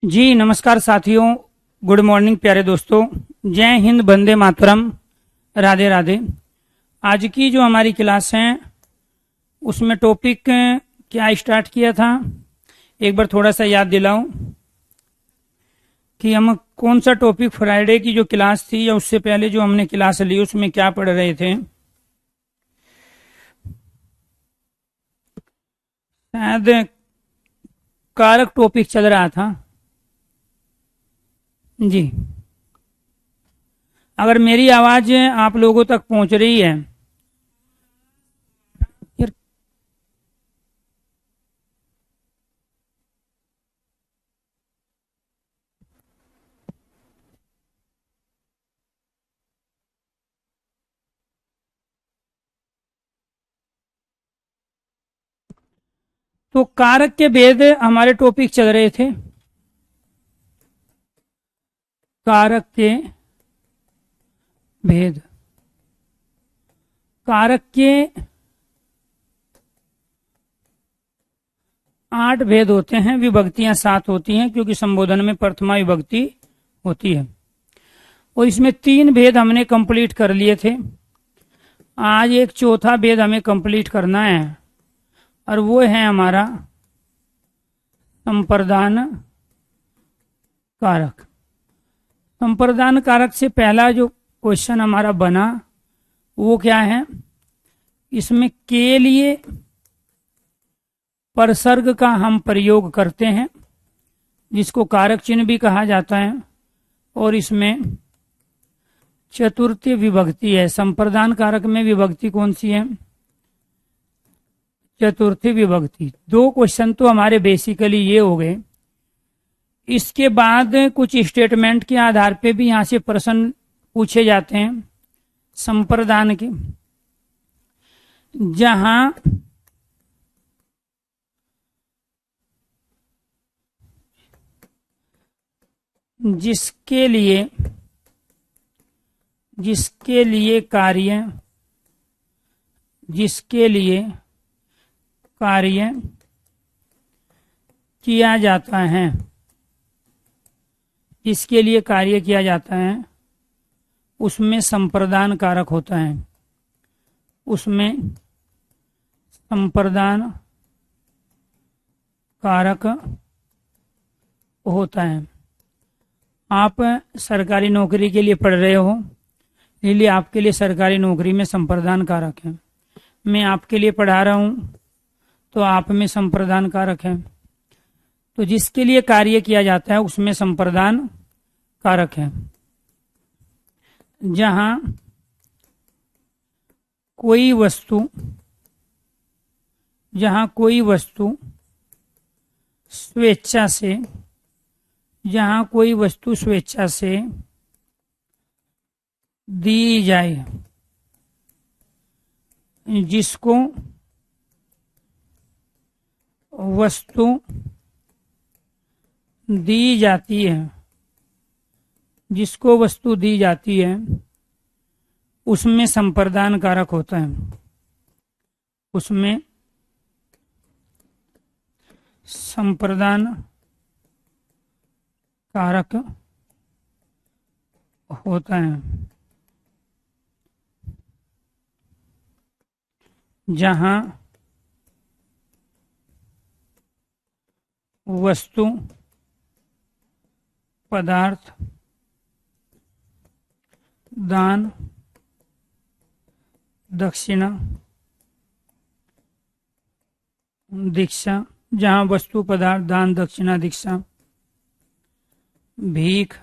जी नमस्कार साथियों, good morning प्यारे दोस्तों। जय हिंद, वंदे मातरम, राधे राधे। आज की जो हमारी क्लास है उसमें टॉपिक क्या स्टार्ट किया था, एक बार थोड़ा सा याद दिलाऊं कि हम कौन सा टॉपिक फ्राइडे की जो क्लास थी या उससे पहले जो हमने क्लास ली उसमें क्या पढ़ रहे थे। शायद कारक टॉपिक चल रहा था जी। अगर मेरी आवाज आप लोगों तक पहुंच रही है यार, तो कारक के भेद हमारे टॉपिक चल रहे थे। कारक के भेद, कारक के 8 भेद होते हैं, विभक्तियां 7 होती हैं क्योंकि संबोधन में प्रथमा विभक्ति होती है। और इसमें 3 भेद हमने कंप्लीट कर लिए थे। आज एक चौथा भेद हमें कंप्लीट करना है और वो है हमारा संप्रदान कारक। संप्रदान कारक से पहला जो क्वेश्चन हमारा बना वो क्या है, इसमें के लिए परसर्ग का हम प्रयोग करते हैं जिसको कारक चिन्ह भी कहा जाता है, और इसमें चतुर्थी विभक्ति है। संप्रदान कारक में विभक्ति कौन सी है, चतुर्थी विभक्ति। 2 क्वेश्चन तो हमारे बेसिकली ये हो गए। इसके बाद कुछ स्टेटमेंट के आधार पे भी यहाँ से प्रश्न पूछे जाते हैं संप्रदान के, जहां जिसके लिए कार्य किया जाता है, जिसके लिए कार्य किया जाता है उसमें संप्रदान कारक होता है, उसमें संप्रदान कारक होता है। आप सरकारी नौकरी के लिए पढ़ रहे हो, इसलिए आपके लिए सरकारी नौकरी में संप्रदान कारक है। मैं आपके लिए पढ़ा रहा हूं तो आप में संप्रदान कारक है। तो जिसके लिए कार्य किया जाता है उसमें संप्रदान कारक है। जहां कोई वस्तु स्वेच्छा से दी जाए, जिसको वस्तु दी जाती है उसमें संप्रदान कारक होता है, उसमें संप्रदान कारक होता है। जहां वस्तु पदार्थ दान दक्षिणा दीक्षा, जहां वस्तु पदार्थ दान दक्षिणा दीक्षा भीख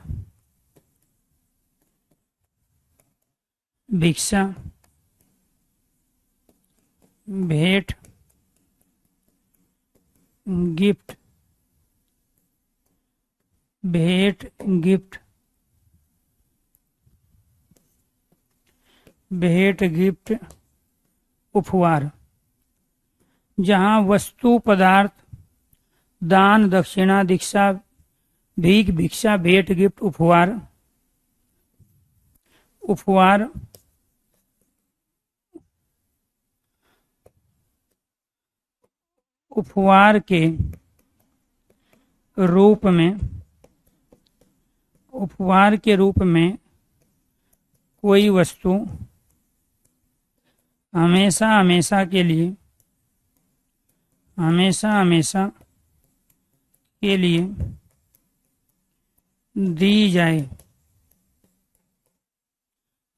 भिक्षा भेंट गिफ्ट उपहार, जहां वस्तु पदार्थ दान दक्षिणा दीक्षा भीख भिक्षा भेंट गिफ्ट उपहार के रूप में उपहार के रूप में कोई वस्तु हमेशा हमेशा के लिए हमेशा हमेशा के लिए दी जाए।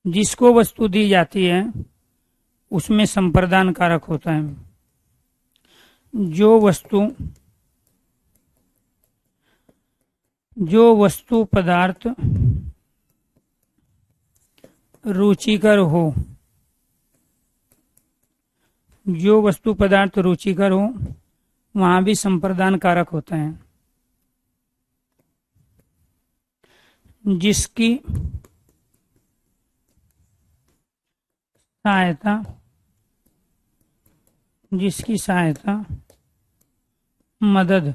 जिसको वस्तु दी जाती है उसमें संप्रदान कारक होता है। जो वस्तु पदार्थ रुचिकर हो, जो वस्तु पदार्थ रुचिकर हो वहां भी संप्रदान कारक होता है। जिसकी सहायता मदद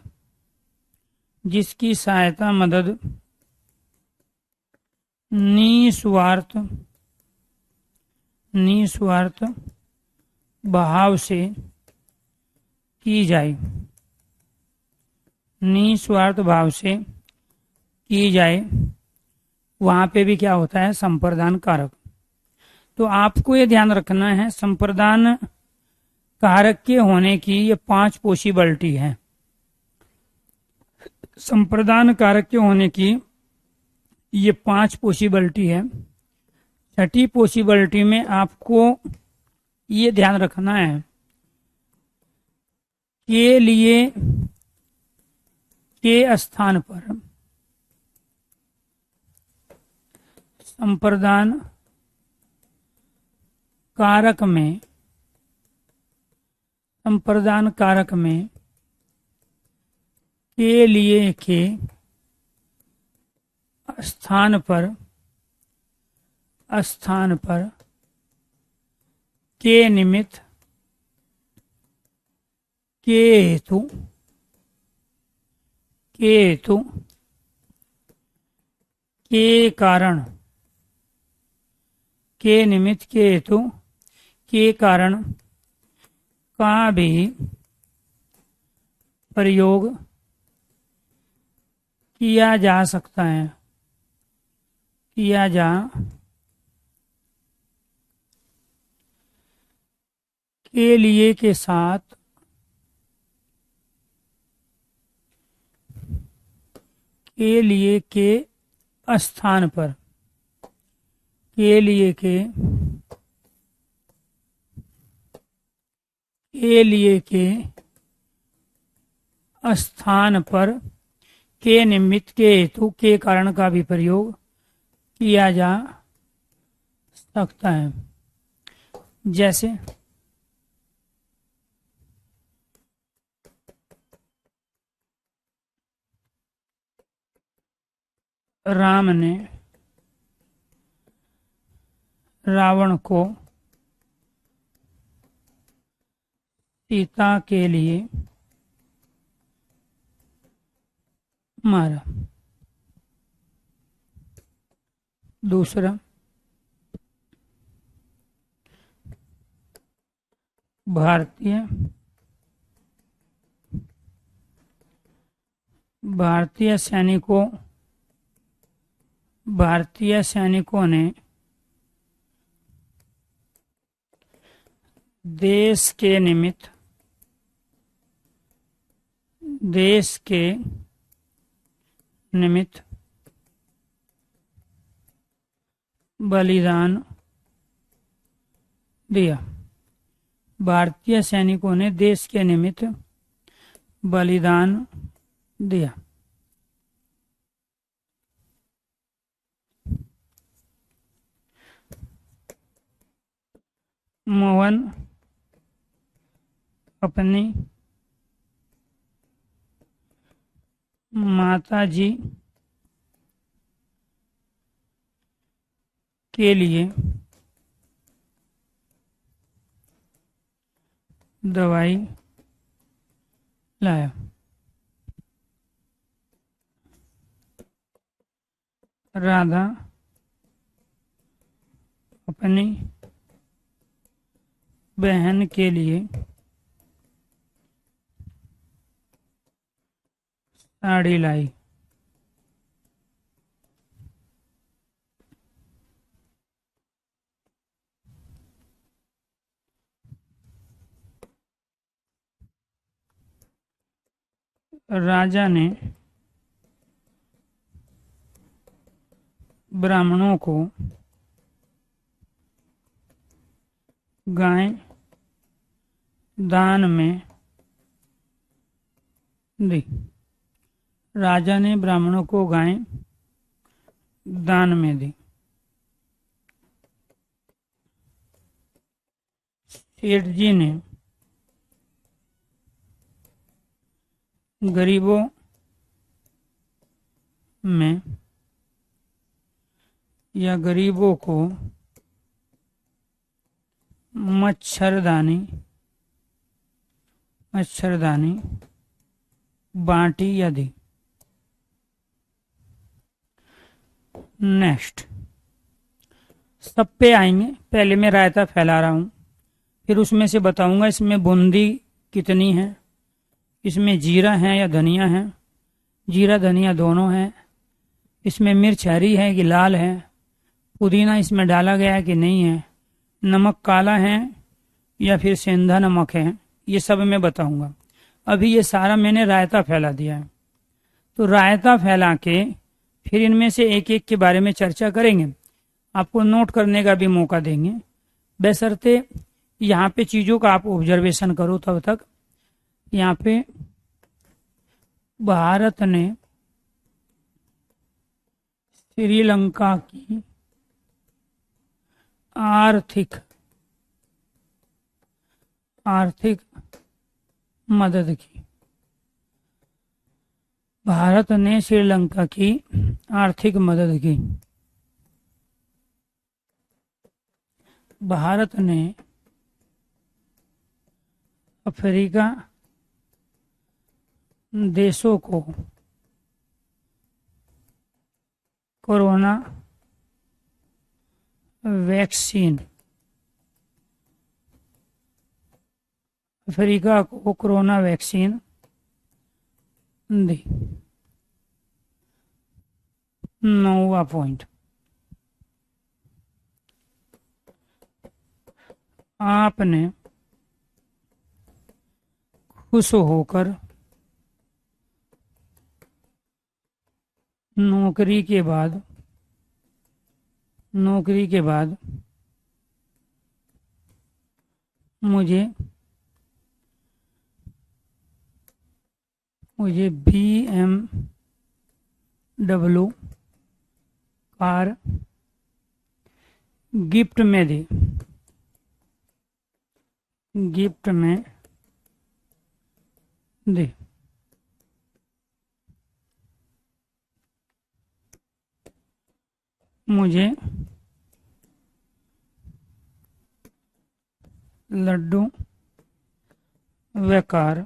निस्वार्थ भाव से की जाए, वहां पे भी क्या होता है? संप्रदान कारक। तो आपको ये ध्यान रखना है, संप्रदान कारक के होने की ये 5 पॉसिबिलिटी है। संप्रदान कारक के होने की ये 5 पॉसिबिलिटी है। छठी पॉसिबिलिटी में आपको ये ध्यान रखना है के लिए के स्थान पर संप्रदान कारक में के लिए के स्थान पर के निमित्त के हेतु के कारण के निमित्त के हेतु के कारण का भी प्रयोग किया जा सकता है, के लिए के साथ के लिए के स्थान पर के लिए के स्थान पर के निमित्त के हेतु के कारण का भी प्रयोग किया जा सकता है। जैसे राम ने रावण को सीता के लिए मारा। दूसरा, भारतीय सैनिकों ने देश के निमित्त बलिदान दिया। भारतीय सैनिकों ने देश के निमित्त बलिदान दिया। मोहन अपनी माताजी के लिए दवाई लाया। राधा अपनी बहन के लिए साड़ी लाई। राजा ने ब्राह्मणों को गाय दान में दी। राजा ने ब्राह्मणों को गाय दान में दी। सेठ जी ने गरीबों में या गरीबों को मच्छरदानी बांटी या दी। नेक्स्ट सब पे आएंगे। पहले मैं रायता फैला रहा हूँ, फिर उसमें से बताऊंगा इसमें बूंदी कितनी है, इसमें जीरा है या धनिया है, जीरा धनिया दोनों है, इसमें मिर्च हरी है कि लाल है, पुदीना इसमें डाला गया है कि नहीं है, नमक काला है या फिर सेंधा नमक है, ये सब मैं बताऊंगा। अभी ये सारा मैंने रायता फैला दिया है। तो रायता फैला के फिर इनमें से एक एक के बारे में चर्चा करेंगे, आपको नोट करने का भी मौका देंगे, बशर्ते यहाँ पे चीज़ों का आप ऑब्जर्वेशन करो। तब तक यहाँ पे भारत ने श्रीलंका की आर्थिक मदद की। भारत ने श्रीलंका की आर्थिक मदद की। भारत ने अफ्रीका देशों को कोरोना वैक्सीन दी। 9वां पॉइंट, आपने खुश होकर नौकरी के बाद मुझे BMW कार गिफ्ट में दी। मुझे लड्डू व कार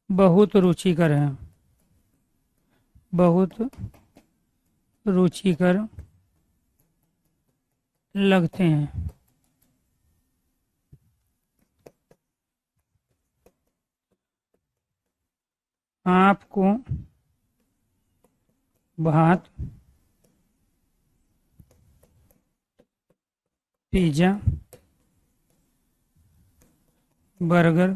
बहुत रुचिकर लगते हैं। आपको भात, पिज्जा, बर्गर,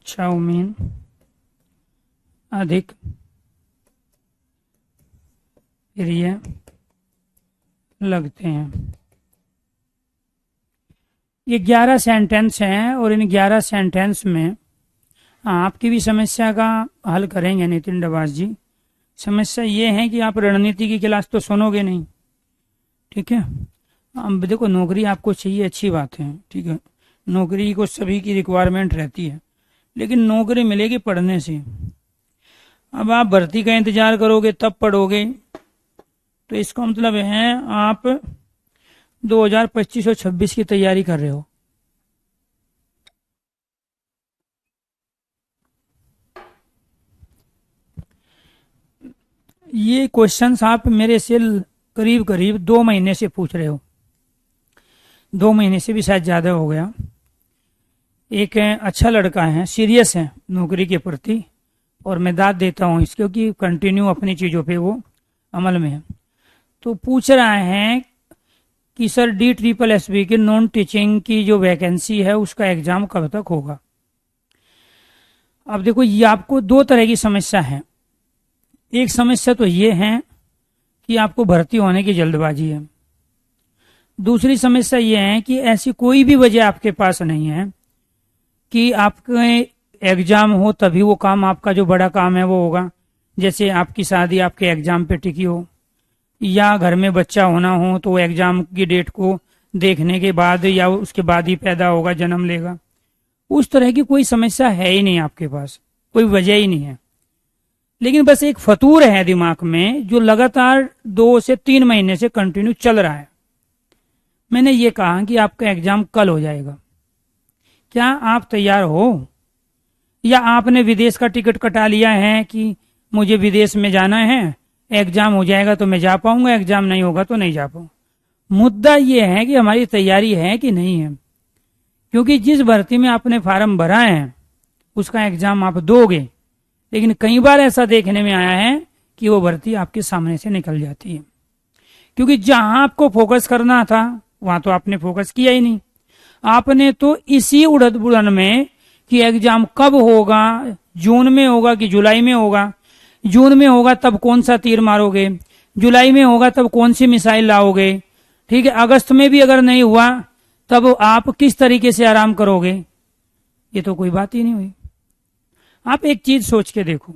चाउमीन अधिक प्रिय लगते हैं। ये 11 सेंटेंस हैं और इन 11 सेंटेंस में आपकी भी समस्या का हल करेंगे नितिन डबास जी। समस्या ये है कि आप रणनीति की क्लास तो सुनोगे नहीं, ठीक है। अब देखो नौकरी आपको चाहिए, अच्छी बात है, ठीक है, नौकरी को सभी की रिक्वायरमेंट रहती है, लेकिन नौकरी मिलेगी पढ़ने से। अब आप भर्ती का इंतजार करोगे तब पढ़ोगे, तो इसका मतलब है आप 2025 और 26 की तैयारी कर रहे हो। ये क्वेश्चंस आप मेरे से करीब करीब 2 महीने से पूछ रहे हो, 2 महीने से भी शायद ज़्यादा हो गया। एक अच्छा लड़का है, सीरियस है नौकरी के प्रति, और मैं दाद देता हूँ इसको कि कंटिन्यू अपनी चीज़ों पे वो अमल में है। तो पूछ रहा है कि सर DSSB की नॉन टीचिंग की जो वैकेंसी है उसका एग्जाम कब तक होगा। अब देखो, ये आपको दो तरह की समस्या है। एक समस्या तो ये है कि आपको भर्ती होने की जल्दबाजी है। दूसरी समस्या ये है कि ऐसी कोई भी वजह आपके पास नहीं है कि आपके एग्जाम हो तभी वो काम, आपका जो बड़ा काम है वो होगा। जैसे आपकी शादी आपके एग्जाम पे टिकी हो, या घर में बच्चा होना हो तो एग्जाम की डेट को देखने के बाद या उसके बाद ही पैदा होगा, जन्म लेगा। उस तरह की कोई समस्या है ही नहीं आपके पास, कोई वजह ही नहीं है। लेकिन बस एक फतूर है दिमाग में जो लगातार 2 से 3 महीने से कंटिन्यू चल रहा है। मैंने ये कहा कि आपका एग्जाम कल हो जाएगा, क्या आप तैयार हो? या आपने विदेश का टिकट कटा लिया है कि मुझे विदेश में जाना है, एग्जाम हो जाएगा तो मैं जा पाऊंगा, एग्जाम नहीं होगा तो नहीं जा पाऊंगा। मुद्दा ये है कि हमारी तैयारी है कि नहीं है, क्योंकि जिस भर्ती में आपने फार्म भरा है उसका एग्जाम आप दोगे, लेकिन कई बार ऐसा देखने में आया है कि वो भर्ती आपके सामने से निकल जाती है, क्योंकि जहां आपको फोकस करना था वहां तो आपने फोकस किया ही नहीं। आपने तो इसी उड़द बुड़न में कि एग्जाम कब होगा, जून में होगा कि जुलाई में होगा, जून में होगा तब कौन सा तीर मारोगे, जुलाई में होगा तब कौन सी मिसाइल लाओगे, ठीक है, अगस्त में भी अगर नहीं हुआ तब आप किस तरीके से आराम करोगे, ये तो कोई बात ही नहीं हुई। आप एक चीज सोच के देखो,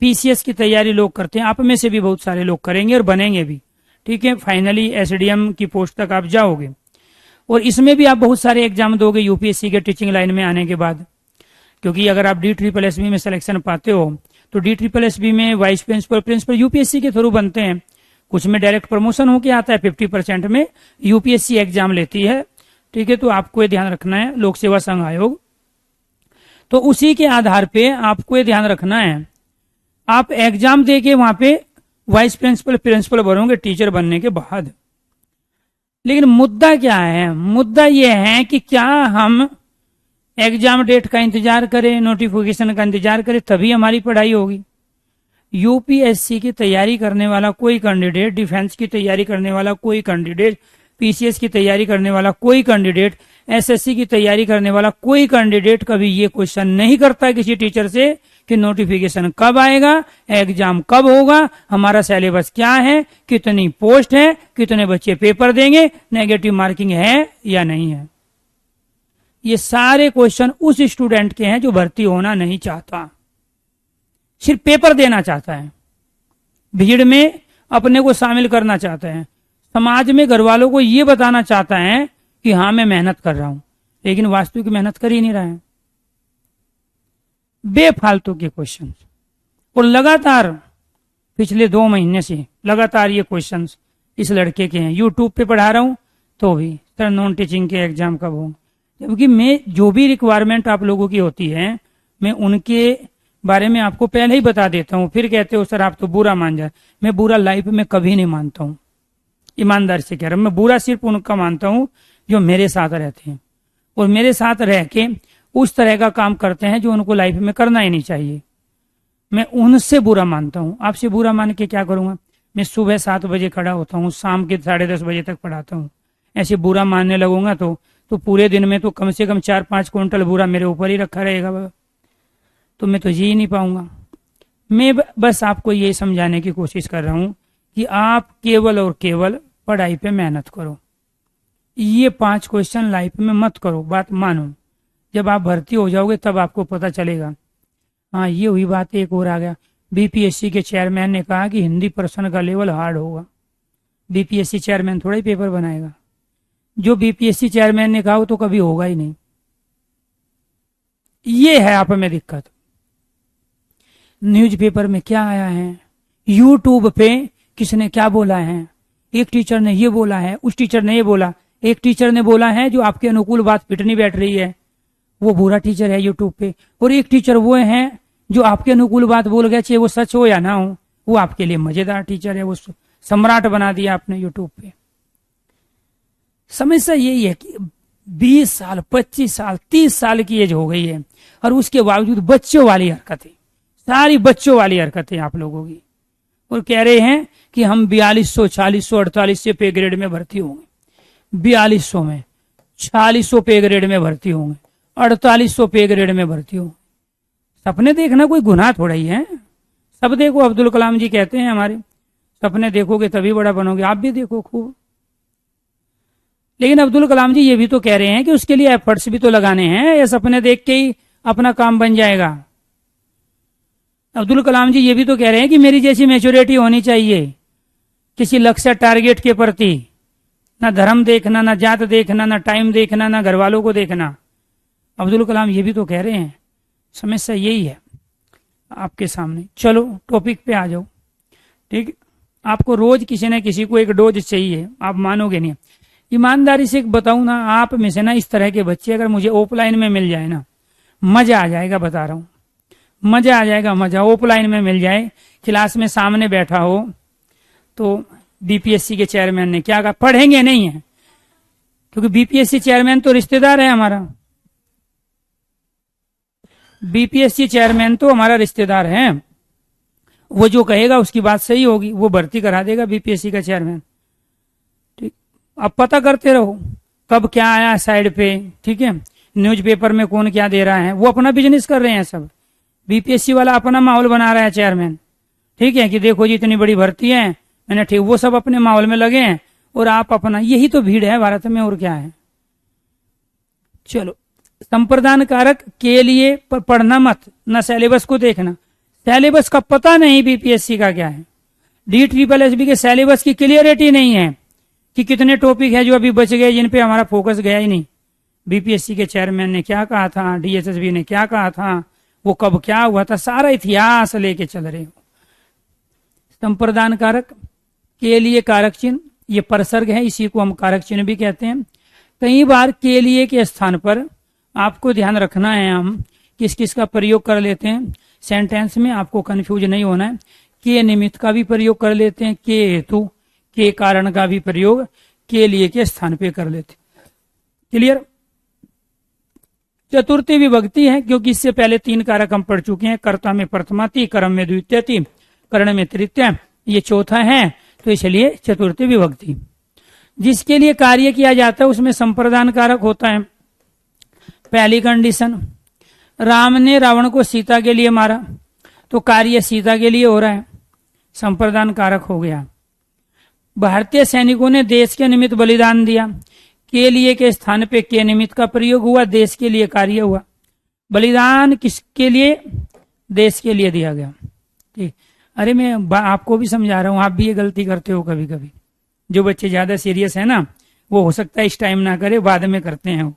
PCS की तैयारी लोग करते हैं, आप में से भी बहुत सारे लोग करेंगे और बनेंगे भी, ठीक है, फाइनली SDM की पोस्ट तक आप जाओगे और इसमें भी आप बहुत सारे एग्जाम दोगे UPSC के टीचिंग लाइन में आने के बाद। क्योंकि अगर आप DSSB में सिलेक्शन पाते हो तो DSSB में वाइस प्रिंसिपल, प्रिंसिपल UPSC के थ्रू बनते हैं, कुछ में डायरेक्ट प्रमोशन होके आता है, 50% में UPSC एग्जाम लेती है, ठीक है। तो आपको ये ध्यान रखना है, लोक सेवा संघ आयोग, तो उसी के आधार पे आपको ये ध्यान रखना है, आप एग्जाम दे के वहां पे वाइस प्रिंसिपल, प्रिंसिपल बनोगे टीचर बनने के बाद। लेकिन मुद्दा क्या है? मुद्दा यह है कि क्या हम एग्जाम डेट का इंतजार करें, नोटिफिकेशन का इंतजार करें तभी हमारी पढ़ाई होगी? UPSC की तैयारी करने वाला कोई कैंडिडेट, डिफेंस की तैयारी करने वाला कोई कैंडिडेट, PCS की तैयारी करने वाला कोई कैंडिडेट, SSC की तैयारी करने वाला कोई कैंडिडेट कभी ये क्वेश्चन नहीं करता किसी टीचर से कि नोटिफिकेशन कब आएगा, एग्जाम कब होगा, हमारा सिलेबस क्या है, कितनी पोस्ट है, कितने बच्चे पेपर देंगे, नेगेटिव मार्किंग है या नहीं है। ये सारे क्वेश्चन उस स्टूडेंट के हैं जो भर्ती होना नहीं चाहता, सिर्फ पेपर देना चाहता है, भीड़ में अपने को शामिल करना चाहता है, समाज में घर वालों को ये बताना चाहता है कि हाँ मैं मेहनत कर रहा हूं, लेकिन वास्तविक मेहनत कर ही नहीं रहा है। बेफालतू के क्वेश्चन, और लगातार पिछले 2 महीने से लगातार ये क्वेश्चंस इस लड़के के हैं। यूट्यूब पे पढ़ा रहा हूं तो भी सर नॉन टीचिंग के एग्जाम कब होंगे, जबकि मैं जो भी रिक्वायरमेंट आप लोगों की होती है मैं उनके बारे में आपको पहले ही बता देता हूं। फिर कहते हो सर आप तो बुरा मान जाए। मैं बुरा लाइफ में कभी नहीं मानता हूं, ईमानदार से कह रहा हूं। मैं बुरा सिर्फ उनका मानता हूं जो मेरे साथ रहते हैं और मेरे साथ रह के उस तरह का काम करते हैं जो उनको लाइफ में करना ही नहीं चाहिए। मैं उनसे बुरा मानता हूं। आपसे बुरा मान के क्या करूंगा? मैं सुबह 7 बजे खड़ा होता हूं, शाम के 10:30 बजे तक पढ़ाता हूं। ऐसे बुरा मानने लगूंगा तो पूरे दिन में तो कम से कम 4-5 क्विंटल बुरा मेरे ऊपर ही रखा रहेगा, तो मैं तो जी ही नहीं पाऊंगा। मैं बस आपको यही समझाने की कोशिश कर रहा हूं कि आप केवल और केवल पढ़ाई पे मेहनत करो, ये 5 क्वेश्चन लाइफ में मत करो। बात मानो, जब आप भर्ती हो जाओगे तब आपको पता चलेगा। हाँ, ये हुई बात। एक और आ गया, BPSC के चेयरमैन ने कहा कि हिंदी प्रश्न का लेवल हार्ड होगा। BPSC चेयरमैन थोड़ा ही पेपर बनाएगा। जो BPSC चेयरमैन ने कहा वो तो कभी होगा ही नहीं। ये है आप में दिक्कत। न्यूज़पेपर में क्या आया है, यूट्यूब पे किसने क्या बोला है, एक टीचर ने ये बोला है, उस टीचर ने ये बोला, एक टीचर ने बोला है जो आपके अनुकूल बात फिट नहीं बैठ रही है, वो बुरा टीचर है यूट्यूब पे, और एक टीचर वो है जो आपके अनुकूल बात बोल गया, चाहे वो सच हो या ना हो, वो आपके लिए मजेदार टीचर है, वो सम्राट बना दिया आपने यूट्यूब पे। समस्या यही है कि 20 साल, 25 साल, 30 साल की एज हो गई है और उसके बावजूद बच्चों वाली हरकतें, सारी बच्चों वाली हरकतें आप लोगों की। और कह रहे हैं कि हम 4200, 4600, 4800 पे ग्रेड में भर्ती होंगे, 4200 में, 4600 पे ग्रेड में भर्ती होंगे, 4800 पे ग्रेड में भर्ती होंगे। सपने देखना कोई गुनाह थोड़ा ही है। सब देखो, अब्दुल कलाम जी कहते हैं हमारे, सपने देखोगे तभी बड़ा बनोगे। आप भी देखो खूब। लेकिन अब्दुल कलाम जी ये भी तो कह रहे हैं कि उसके लिए एफर्ट्स भी तो लगाने हैं, या सपने देख के ही अपना काम बन जाएगा। अब्दुल कलाम जी ये भी तो कह रहे हैं कि मेरी जैसी मैच्योरिटी होनी चाहिए किसी लक्ष्य टारगेट के प्रति। ना धर्म देखना, ना जात देखना, ना टाइम देखना, ना घर वालों को देखना। अब्दुल कलाम ये भी तो कह रहे हैं। समस्या यही है आपके सामने। चलो टॉपिक पे आ जाओ। ठीक, आपको रोज किसी न किसी को एक डोज चाहिए, आप मानोगे नहीं। ईमानदारी से बताऊं ना, आप में से ना इस तरह के बच्चे अगर मुझे ऑफलाइन में मिल जाए ना, मजा आ जाएगा, बता रहा हूं, मजा आ जाएगा। मजा ऑफलाइन में मिल जाए, क्लास में सामने बैठा हो तो बीपीएससी के चेयरमैन ने क्या कहा, पढ़ेंगे नहीं है, क्योंकि बीपीएससी चेयरमैन तो रिश्तेदार है हमारा। बीपीएससी चेयरमैन तो हमारा रिश्तेदार है, वो जो कहेगा उसकी बात सही होगी, वो भर्ती करा देगा बीपीएससी का चेयरमैन। ठीक, अब पता करते रहो कब क्या आया साइड पे। ठीक है, न्यूज़पेपर में कौन क्या दे रहा है, वो अपना बिजनेस कर रहे हैं सब। बीपीएससी वाला अपना माहौल बना रहा है चेयरमैन। ठीक है, कि देखो जी इतनी बड़ी भर्ती है, मैंने ठीक, वो सब अपने माहौल में लगे हैं और आप अपना। यही तो भीड़ है भारत में, और क्या है। चलो, संप्रदान कारक के लिए पढ़ना मत, न सिलेबस को देखना। सिलेबस का पता नहीं बीपीएससी का क्या है। DSSB के सिलेबस की क्लियरिटी नहीं है कि कितने टॉपिक है जो अभी बच गए, जिन पे हमारा फोकस गया ही नहीं। बीपीएससी के चेयरमैन ने क्या कहा था, DSSB ने क्या कहा था, वो कब क्या हुआ था, सारा इतिहास लेके चल रहे हो। संप्रदान कारक के लिए कारक चिन्ह, ये परसर्ग है, इसी को हम कारक चिन्ह भी कहते हैं। कई बार के लिए के स्थान पर आपको ध्यान रखना है, हम किस किस का प्रयोग कर लेते हैं सेंटेंस में, आपको कंफ्यूज नहीं होना है। के निमित्त का भी प्रयोग कर लेते हैं, के हेतु, के कारण का भी प्रयोग के लिए के स्थान पे कर लेते हैं। क्लियर। चतुर्थी विभक्ति है, क्योंकि इससे पहले 3 कारक हम पढ़ चुके हैं। कर्ता में प्रथमा थी, कर्म में द्वितीय थी, कर्ण में तृतीय, ये चौथा है, तो इसलिए चतुर्थी विभक्ति। जिसके लिए कार्य किया जाता है उसमें संप्रदान कारक होता है। पहली कंडीशन, राम ने रावण को सीता के लिए मारा, तो कार्य सीता के लिए हो रहा है, संप्रदान कारक हो गया। भारतीय सैनिकों ने देश के निमित्त बलिदान दिया, के लिए के स्थान पे के निमित्त का प्रयोग हुआ, देश के लिए कार्य हुआ। बलिदान किसके लिए, देश के लिए दिया गया। ठीक, अरे मैं आपको भी समझा रहा हूं, आप भी ये गलती करते हो कभी कभी। जो बच्चे ज्यादा सीरियस है ना, वो हो सकता है इस टाइम ना करे, बाद में करते हैं।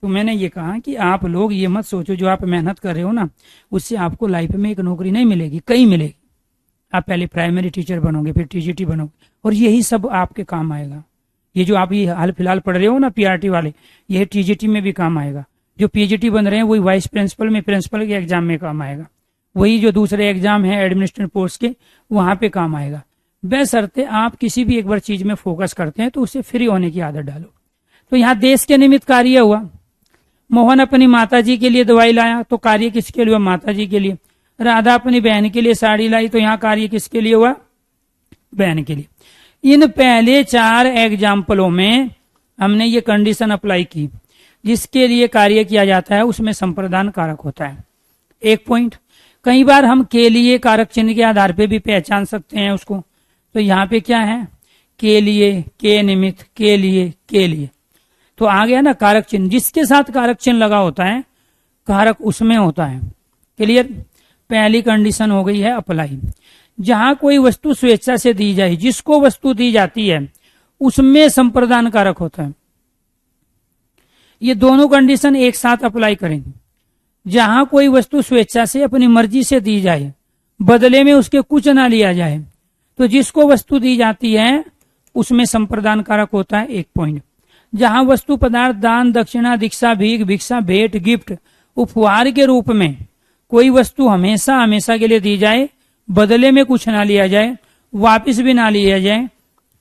तो मैंने ये कहा कि आप लोग ये मत सोचो जो आप मेहनत कर रहे हो ना, उससे आपको लाइफ में एक नौकरी नहीं मिलेगी, कहीं मिलेगी। आप पहले प्राइमरी टीचर बनोगे, फिर टीजीटी बनोगे, और यही सब आपके काम आएगा। ये जो आप ये हाल फिलहाल पढ़ रहे हो ना पीआरटी वाले, यह टीजीटी में भी काम आएगा। जो पीजीटी बन रहे हैं वही वाइस प्रिंसिपल में, प्रिंसिपल के एग्जाम में काम आएगा। वही जो दूसरे एग्जाम है एडमिनिस्ट्रेटिव पोस्ट के, वहां पे काम आएगा। बशर्ते आप किसी भी एक बार चीज में फोकस करते हैं तो उससे फ्री होने की आदत डालो। तो यहाँ देश के निमित्त कार्य हुआ। मोहन अपनी माता जी के लिए दवाई लाया, तो कार्य किसके लिए हुआ, माता जी के लिए। राधा अपनी बहन के लिए साड़ी लाई, तो यहाँ कार्य किसके लिए हुआ, बहन के लिए। इन पहले 4 एग्जाम्पलों में हमने ये कंडीशन अप्लाई की, जिसके लिए कार्य किया जाता है उसमें संप्रदान कारक होता है। एक पॉइंट, कई बार हम के लिए कारक चिन्ह के आधार पे भी पहचान सकते हैं उसको। तो यहाँ पे क्या है, के लिए, के निमित्त, के लिए, के लिए, तो आ गया ना कारक चिन्ह। जिसके साथ कारक चिन्ह लगा होता है कारक उसमें होता है। क्लियर। पहली कंडीशन हो गई है अप्लाई। जहां कोई वस्तु स्वेच्छा से दी जाए, जिसको वस्तु दी जाती है उसमें संप्रदान कारक होता है। ये दोनों कंडीशन एक साथ अप्लाई करेंगे। जहां कोई वस्तु स्वेच्छा से अपनी मर्जी से दी जाए, बदले में उसके कुछ ना लिया जाए, तो जिसको वस्तु दी जाती है उसमें संप्रदान कारक होता है। एक पॉइंट। जहां वस्तु पदार्थ दान, दक्षिणा, दीक्षा, भीख, भिक्षा, भेंट, गिफ्ट, उपहार के रूप में कोई वस्तु हमेशा हमेशा के लिए दी जाए, बदले में कुछ ना लिया जाए, वापस भी ना लिया जाए,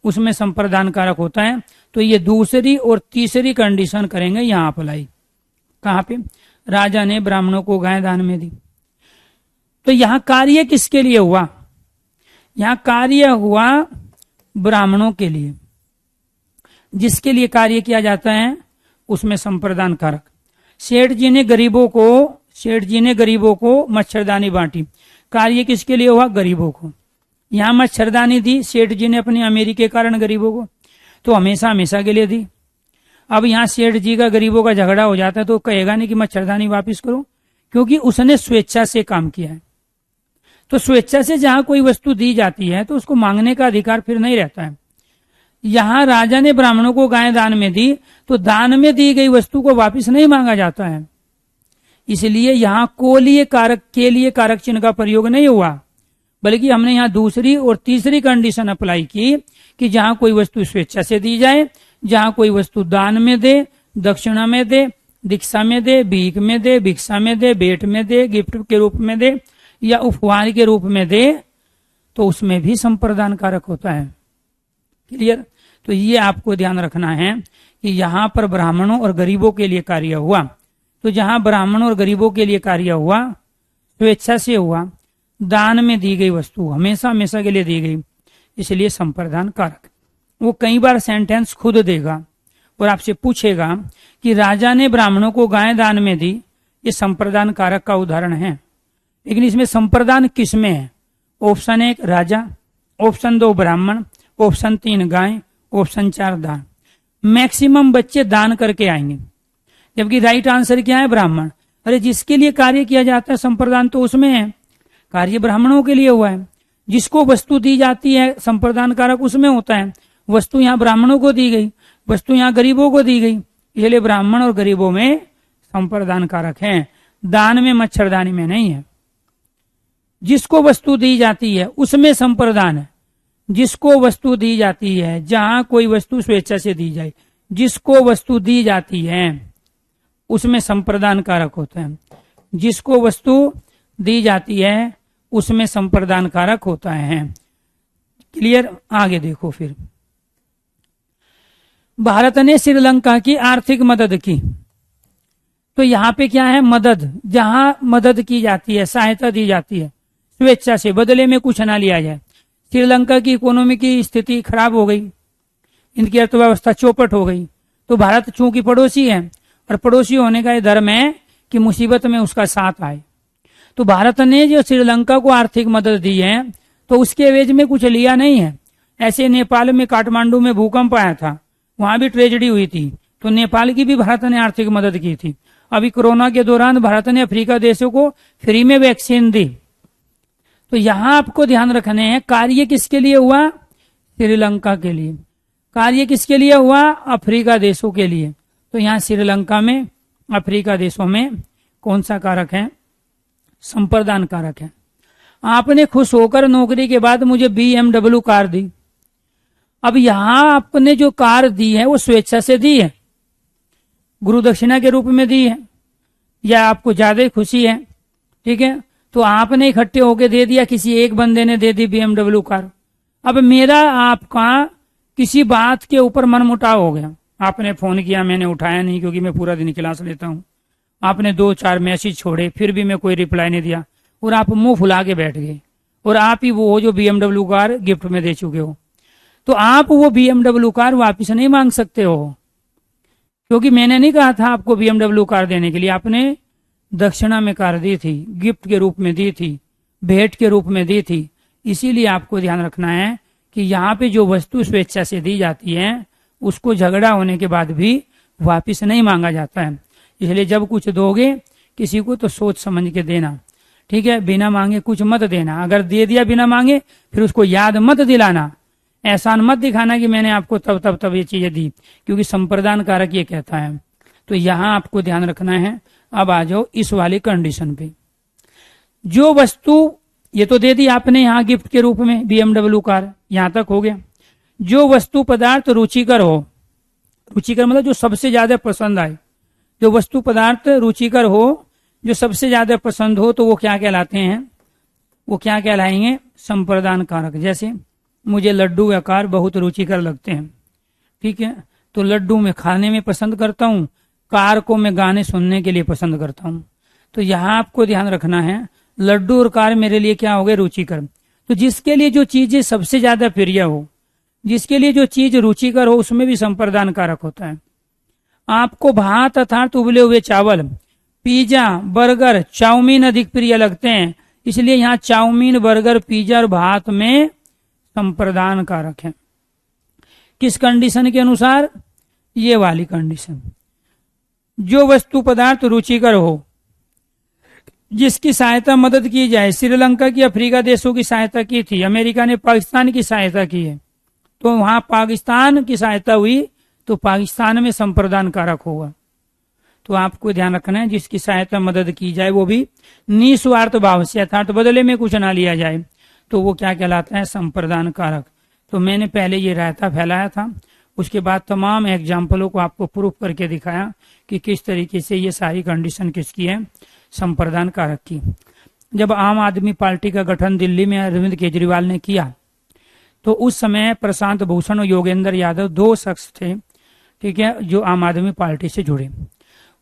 उसमें संप्रदान कारक होता है। तो ये दूसरी और तीसरी कंडीशन करेंगे यहाँ अप्लाई। कहाँ पे, राजा ने ब्राह्मणों को गाय दान में दी। तो यहां कार्य किसके लिए हुआ? यहां कार्य हुआ ब्राह्मणों के लिए। जिसके लिए कार्य किया जाता है उसमें संप्रदान कारक। सेठ जी ने गरीबों को मच्छरदानी बांटी। कार्य किसके लिए हुआ? गरीबों को। यहां मच्छरदानी दी सेठ जी ने अपनी अमीरी के कारण गरीबों को, तो हमेशा हमेशा के लिए दी। अब यहां सेठ जी का गरीबों का झगड़ा हो जाता है तो कहेगा नहीं कि मच्छरदानी वापस करो, क्योंकि उसने स्वेच्छा से काम किया है। तो स्वेच्छा से जहां कोई वस्तु दी जाती है तो उसको मांगने का अधिकार फिर नहीं रहता है। यहां राजा ने ब्राह्मणों को गाय दान में दी तो दान में दी गई वस्तु को वापस नहीं मांगा जाता है। इसलिए यहां के लिए कारक चिन्ह का प्रयोग नहीं हुआ, बल्कि हमने यहां दूसरी और तीसरी कंडीशन अप्लाई की कि जहां कोई वस्तु स्वेच्छा से दी जाए, जहां कोई वस्तु दान में दे, दक्षिणा में दे, दीक्षा में दे, भीख में दे, भिक्षा में दे, भेंट में दे, गिफ्ट के रूप में दे या उपहार के रूप में दे, तो उसमें भी संप्रदान कारक होता है। क्लियर? तो ये आपको ध्यान रखना है कि यहां पर ब्राह्मणों और गरीबों के लिए कार्य हुआ, तो जहां ब्राह्मणों और गरीबों के लिए कार्य हुआ, स्वेच्छा से हुआ, दान में दी गई वस्तु हमेशा हमेशा के लिए दी गई, इसलिए संप्रदान कारक। वो कई बार सेंटेंस खुद देगा और आपसे पूछेगा कि राजा ने ब्राह्मणों को गाय दान में दी, ये संप्रदान कारक का उदाहरण है। लेकिन इसमें संप्रदान किसमें है? ऑप्शन 1 राजा, ऑप्शन 2 ब्राह्मण, ऑप्शन 3 गाय, ऑप्शन 4 दान। मैक्सिमम बच्चे दान करके आएंगे, जबकि राइट आंसर क्या है? ब्राह्मण। अरे जिसके लिए कार्य किया जाता है संप्रदान तो उसमें है, कार्य ब्राह्मणों के लिए हुआ है। जिसको वस्तु दी जाती है संप्रदान कारक उसमें होता है। वस्तु यहाँ ब्राह्मणों को दी गई, वस्तु यहाँ गरीबों को दी गई, इसलिए ब्राह्मण और गरीबों में संप्रदान कारक है, दान में मच्छरदानी में नहीं है। जिसको वस्तु दी जाती है उसमें संप्रदान है। जिसको वस्तु दी जाती है, जहां कोई वस्तु स्वेच्छा से दी जाए, जिसको वस्तु दी जाती है उसमें संप्रदान कारक होता है। जिसको वस्तु दी जाती है उसमें संप्रदान कारक होता है। क्लियर? आगे देखो फिर। भारत ने श्रीलंका की आर्थिक मदद की, तो यहाँ पे क्या है? मदद। जहां मदद की जाती है, सहायता दी जाती है स्वेच्छा से, बदले में कुछ ना लिया जाए। श्रीलंका की इकोनॉमी की स्थिति खराब हो गई, इनकी अर्थव्यवस्था चौपट हो गई, तो भारत चूंकि पड़ोसी है और पड़ोसी होने का ये धर्म है कि मुसीबत में उसका साथ आए, तो भारत ने जो श्रीलंका को आर्थिक मदद दी है तो उसके एवज में कुछ लिया नहीं है। ऐसे नेपाल में काठमांडू में भूकंप आया था, वहां भी ट्रेजेडी हुई थी, तो नेपाल की भी भारत ने आर्थिक मदद की थी। अभी कोरोना के दौरान भारत ने अफ्रीका देशों को फ्री में वैक्सीन दी। तो यहां आपको ध्यान रखने हैं, कार्य किसके लिए हुआ? श्रीलंका के लिए। कार्य किसके लिए हुआ? अफ्रीका देशों के लिए। तो यहाँ श्रीलंका में, अफ्रीका देशों में कौन सा कारक है? संप्रदान कारक है। आपने खुश होकर नौकरी के बाद मुझे BMW कार दी। अब यहां आपने जो कार दी है वो स्वेच्छा से दी है, गुरु दक्षिणा के रूप में दी है, या आपको ज्यादा खुशी है, ठीक है, तो आपने इकट्ठे होके दे दिया, किसी एक बंदे ने दे दी BMW कार। अब मेरा आपका किसी बात के ऊपर मनमुटाव हो गया, आपने फोन किया, मैंने उठाया नहीं क्योंकि मैं पूरा दिन क्लास लेता हूं, आपने 2-4 मैसेज छोड़े, फिर भी मैं कोई रिप्लाई नहीं दिया, और आप मुंह फुला के बैठ गए, और आप ही वो हो जो BMW कार गिफ्ट में दे चुके हो। तो आप वो BMW कार वापिस नहीं मांग सकते हो, क्योंकि मैंने नहीं कहा था आपको BMW कार देने के लिए। आपने दक्षिणा में कार दी थी, गिफ्ट के रूप में दी थी, भेंट के रूप में दी थी। इसीलिए आपको ध्यान रखना है कि यहाँ पे जो वस्तु स्वेच्छा से दी जाती है उसको झगड़ा होने के बाद भी वापिस नहीं मांगा जाता है। इसलिए जब कुछ दोगे किसी को तो सोच समझ के देना, ठीक है, बिना मांगे कुछ मत देना। अगर दे दिया बिना मांगे फिर उसको याद मत दिलाना, एहसान मत दिखाना कि मैंने आपको तब तब ये चीजें दी, क्योंकि संप्रदान कारक ये कहता है। तो यहाँ आपको ध्यान रखना है। अब आ जाओ इस वाली कंडीशन पे। जो वस्तु ये तो दे दी आपने यहाँ गिफ्ट के रूप में BMW कार, यहाँ तक हो गया। जो वस्तु पदार्थ रुचिकर हो, रुचिकर मतलब जो सबसे ज्यादा पसंद आए, जो वस्तु पदार्थ रुचिकर हो, जो सबसे ज्यादा पसंद हो, तो वो क्या कहलाते हैं? वो क्या कहलाएंगे? संप्रदान कारक। जैसे मुझे लड्डू आकार बहुत रुचिकर लगते हैं, ठीक है, तो लड्डू में खाने में पसंद करता हूँ, कार को मैं गाने सुनने के लिए पसंद करता हूँ। तो यहाँ आपको ध्यान रखना है, लड्डू और कार मेरे लिए क्या हो गए, रुचिकर। तो जिसके लिए जो चीजें सबसे ज्यादा प्रिय हो, जिसके लिए जो चीज रुचिकर हो, उसमें भी संप्रदान कारक होता है। आपको भात अर्थात उबले हुए चावल, पिज्जा, बर्गर, चाउमीन अधिक प्रिय लगते हैं, इसलिए यहाँ चाउमीन, बर्गर, पिज्जा और भात में संप्रदान कारक है। किस कंडीशन के अनुसार? ये वाली कंडीशन। जो वस्तु पदार्थ रुचिकर हो, जिसकी सहायता मदद की जाए। श्रीलंका की अफ्रीका देशों की सहायता की थी, अमेरिका ने पाकिस्तान की सहायता की है, तो वहां पाकिस्तान की सहायता हुई तो पाकिस्तान में संप्रदान कारक होगा। तो आपको ध्यान रखना है, जिसकी सहायता मदद की जाए वो भी निस्वार्थ भाव से, अर्थात बदले में कुछ ना लिया जाए, तो वो क्या कहलाता है, संप्रदान कारक। तो मैंने पहले ये रायता फैलाया था, उसके बाद तमाम एग्जाम्पलों को आपको प्रूफ करके दिखाया कि किस तरीके से ये सारी कंडीशन किसकी है, संप्रदान कारक की। जब आम आदमी पार्टी का गठन दिल्ली में अरविंद केजरीवाल ने किया, तो उस समय प्रशांत भूषण और योगेंद्र यादव दो शख्स थे, ठीक है, जो आम आदमी पार्टी से जुड़े।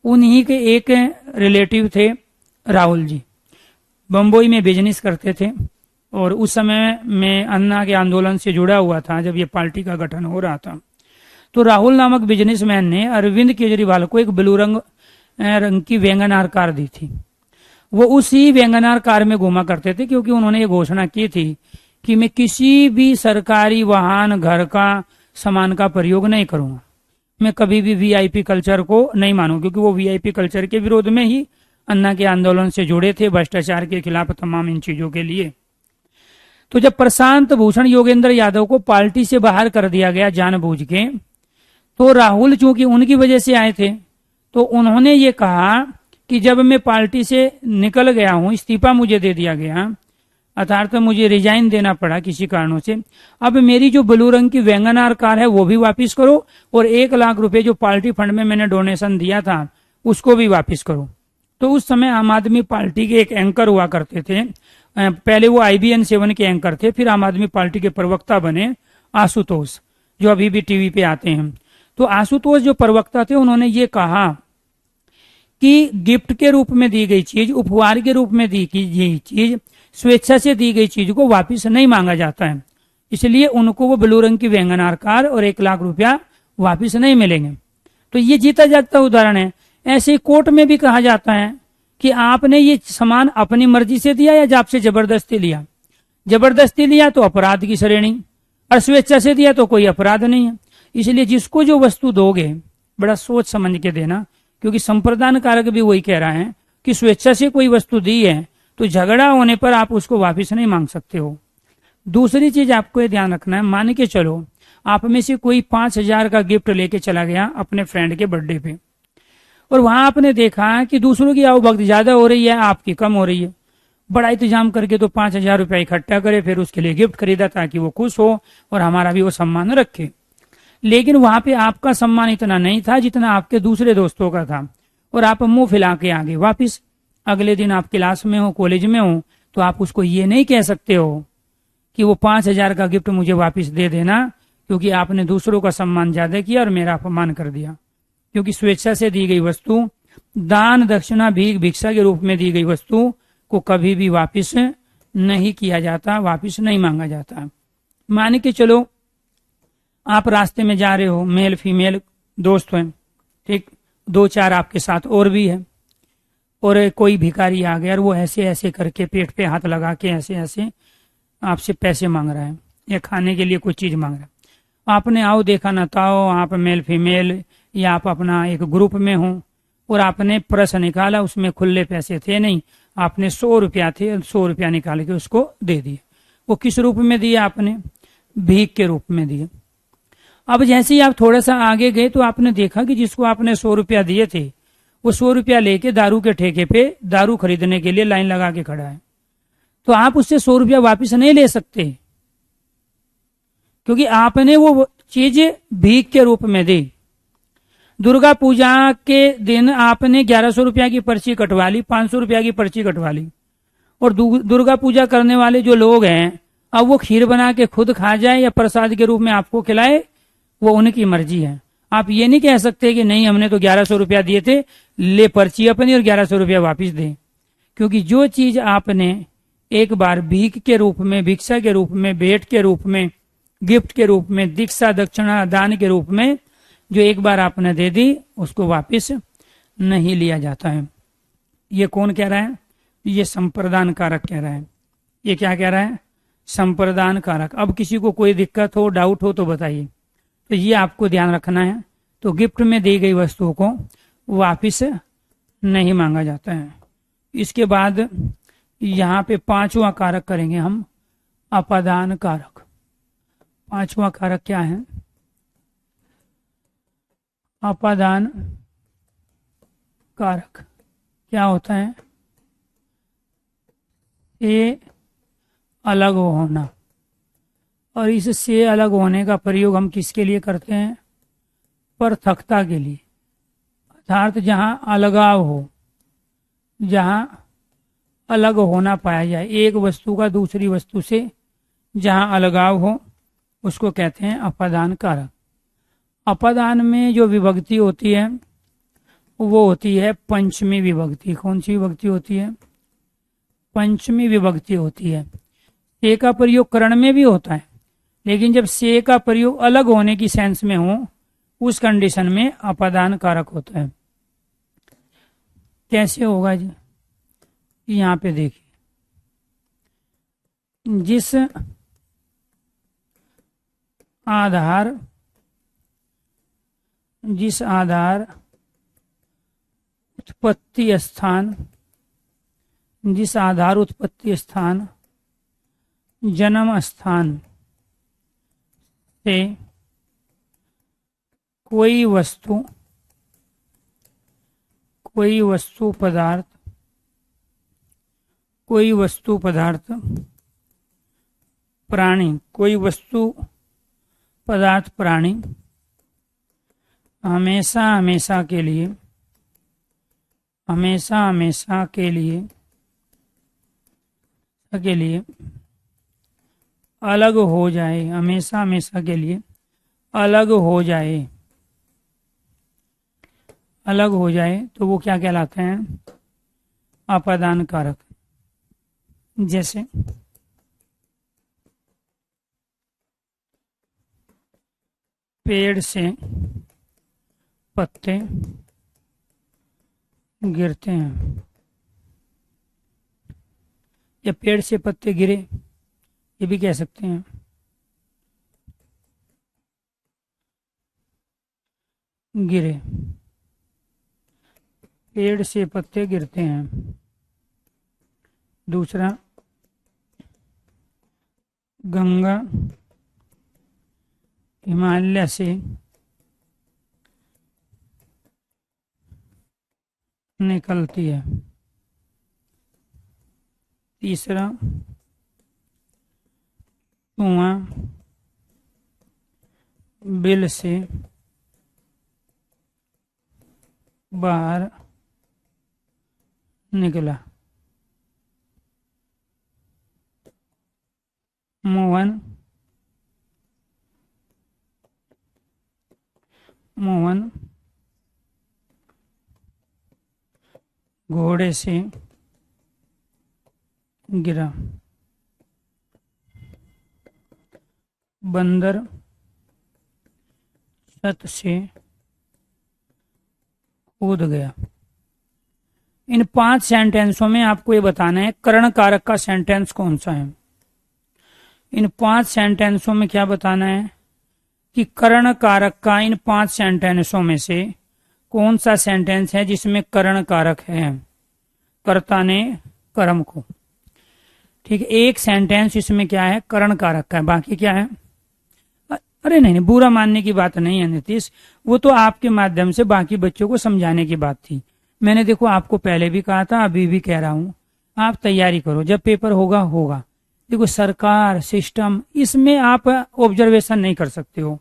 उन्हीं के एक रिलेटिव थे राहुल जी, बम्बई में बिजनेस करते थे और उस समय में अन्ना के आंदोलन से जुड़ा हुआ था जब ये पार्टी का गठन हो रहा था। तो राहुल नामक बिजनेसमैन ने अरविंद केजरीवाल को एक ब्लू रंग की वैगन कार दी थी। वो उसी वैगन कार में घूमा करते थे, क्योंकि उन्होंने ये घोषणा की थी कि मैं किसी भी सरकारी वाहन, घर का सामान का प्रयोग नहीं करूंगा, मैं कभी भी वीआईपी कल्चर को नहीं मानूं, क्योंकि वो वीआईपी कल्चर के विरोध में ही अन्ना के आंदोलन से जुड़े थे, भ्रष्टाचार के खिलाफ, तमाम इन चीजों के लिए। तो जब प्रशांत भूषण योगेंद्र यादव को पार्टी से बाहर कर दिया गया जानबूझ के, तो राहुल चूंकि उनकी वजह से आए थे, तो उन्होंने ये कहा कि जब मैं पार्टी से निकल गया हूं, इस्तीफा मुझे दे दिया गया, अर्थात मुझे रिजाइन देना पड़ा किसी कारणों से, अब मेरी जो ब्लू रंग की वैगन कार है वो भी वापस करो और 1 लाख रुपए जो पार्टी फंड में मैंने डोनेशन दिया था उसको भी वापस करो। तो उस समय आम आदमी पार्टी के एक एंकर हुआ करते थे, पहले वो IBN 7 के एंकर थे, फिर आम आदमी पार्टी के प्रवक्ता बने आशुतोष, जो अभी भी टीवी पे आते हैं। तो आशुतोष जो प्रवक्ता थे, उन्होंने ये कहा कि गिफ्ट के रूप में दी गई चीज, उपहार के रूप में दी गई चीज, स्वेच्छा से दी गई चीज को वापस नहीं मांगा जाता है, इसलिए उनको वो ब्लू रंग की वैगन कार और 1 लाख रुपया वापस नहीं मिलेंगे। तो ये जीता जागता उदाहरण है। ऐसे कोर्ट में भी कहा जाता है कि आपने ये सामान अपनी मर्जी से दिया या आपसे जबरदस्ती लिया। जबरदस्ती लिया तो अपराध की श्रेणी, और स्वेच्छा से दिया तो कोई अपराध नहीं है। इसलिए जिसको जो वस्तु दोगे बड़ा सोच समझ के देना, क्योंकि संप्रदान कारक भी वही कह रहा है कि स्वेच्छा से कोई वस्तु दी है तो झगड़ा होने पर आप उसको वापस नहीं मांग सकते हो। दूसरी चीज आपको ये ध्यान रखना है, मान के चलो आप में से कोई 5,000 का गिफ्ट लेके चला गया अपने फ्रेंड के बर्थडे पे, और वहां आपने देखा कि दूसरों की आवभगत ज्यादा हो रही है, आपकी कम हो रही है। बड़ा इंतजाम करके तो 5,000 रुपया इकट्ठा करे, फिर उसके लिए गिफ्ट खरीदा ताकि वो खुश हो और हमारा भी वो सम्मान रखे। लेकिन वहां पे आपका सम्मान इतना नहीं था जितना आपके दूसरे दोस्तों का था, और आप मुंह फैला के आगे वापिस। अगले दिन आप क्लास में हो, कॉलेज में हो, तो आप उसको ये नहीं कह सकते हो कि वो 5,000 का गिफ्ट मुझे वापस दे देना, क्योंकि आपने दूसरों का सम्मान ज्यादा किया और मेरा अपमान कर दिया। क्योंकि स्वेच्छा से दी गई वस्तु, दान, दक्षिणा, भीख, भिक्षा के रूप में दी गई वस्तु को कभी भी वापस नहीं किया जाता, वापस नहीं मांगा जाता। मान के चलो आप रास्ते में जा रहे हो, मेल फीमेल दोस्त हैं, ठीक, 2-4 आपके साथ और भी है, और कोई भिखारी आ गया और वो ऐसे ऐसे करके पेट पे हाथ लगा के ऐसे ऐसे आपसे पैसे मांग रहा है या खाने के लिए कोई चीज मांग रहा है। आपने आओ देखा ना ताओ, आप मेल फीमेल या आप अपना एक ग्रुप में हो, और आपने पर्स निकाला, उसमें खुले पैसे थे नहीं, आपने 100 रुपया थे, 100 रुपया निकाल के उसको दे दिए। वो किस रूप में दिए आपने? भीख के रूप में दिए। अब जैसे ही आप थोड़ा सा आगे गए तो आपने देखा कि जिसको आपने 100 रुपया दिए थे वो 100 रुपया लेके दारू के ठेके पे दारू खरीदने के लिए लाइन लगा के खड़ा है, तो आप उससे 100 रुपया वापिस नहीं ले सकते, क्योंकि आपने वो चीज भीख के रूप में दी। दुर्गा पूजा के दिन आपने 1100 रुपया की पर्ची कटवा ली, 500 रुपया की पर्ची कटवा ली, और दुर्गा पूजा करने वाले जो लोग हैं, अब वो खीर बना के खुद खा जाए या प्रसाद के रूप में आपको खिलाए, वो उनकी मर्जी है। आप ये नहीं कह सकते कि नहीं हमने तो 1100 रुपया दिए थे, ले पर्ची अपनी और 1100 रुपया वापिस दे, क्योंकि जो चीज आपने एक बार भीख के रूप में, भिक्षा के रूप में, भेंट के रूप में, गिफ्ट के रूप में, दीक्षा दक्षिणा दान के रूप में जो एक बार आपने दे दी, उसको वापस नहीं लिया जाता है। ये कौन कह रहा है? ये संप्रदान कारक कह रहा है। ये क्या कह रहा है? संप्रदान कारक। अब किसी को कोई दिक्कत हो, डाउट हो तो बताइए। तो ये आपको ध्यान रखना है। तो गिफ्ट में दी गई वस्तुओं को वापिस नहीं मांगा जाता है। इसके बाद यहाँ पे पांचवा कारक करेंगे हम, अपादान कारक। पांचवा कारक क्या है? अपादान कारक क्या होता है? ये अलग होना। और इससे अलग होने का प्रयोग हम किसके लिए करते हैं? पृथकता के लिए। अर्थात जहां अलगाव हो, जहां अलग होना पाया जाए, एक वस्तु का दूसरी वस्तु से जहां अलगाव हो, उसको कहते हैं अपादान कारक। अपादान में जो विभक्ति होती है वो होती है पंचमी विभक्ति। कौन सी विभक्ति होती है? पंचमी विभक्ति होती है। से का प्रयोग करण में भी होता है, लेकिन जब से का प्रयोग अलग होने की सेंस में हो, उस कंडीशन में अपादान कारक होता है। कैसे होगा जी? यहाँ पे देखिए, जिस आधार उत्पत्ति स्थान, जिस आधार उत्पत्ति स्थान जन्म स्थान से कोई वस्तु पदार्थ प्राणी, कोई वस्तु पदार्थ प्राणी हमेशा हमेशा के लिए अलग हो जाए, हमेशा हमेशा के लिए अलग हो जाए, तो वो क्या कहलाते हैं? अपादान कारक। जैसे पेड़ से पत्ते गिरते हैं, या पेड़ से पत्ते गिरे, ये भी कह सकते हैं। गिरे, पेड़ से पत्ते गिरते हैं। दूसरा, गंगा हिमालय से निकलती है। तीसरा, कुआं बिल से बाहर निकला। मोहन घोड़े से गिरा। बंदर छत से कूद गया। इन 5 सेंटेंसों में आपको ये बताना है करण कारक का सेंटेंस कौन सा है। इन 5 सेंटेंसों में क्या बताना है कि करण कारक का इन 5 सेंटेंसों में से कौन सा सेंटेंस है जिसमें करण कारक है, कर्ता ने कर्म को। ठीक है, एक सेंटेंस इसमें क्या है? करण कारक का है। बाकी क्या है? अरे नहीं, बुरा मानने की बात नहीं है नीतीश, वो तो आपके माध्यम से बाकी बच्चों को समझाने की बात थी। मैंने देखो आपको पहले भी कहा था, अभी भी कह रहा हूँ, आप तैयारी करो, जब पेपर होगा। देखो सरकार सिस्टम, इसमें आप ऑब्जर्वेशन नहीं कर सकते हो।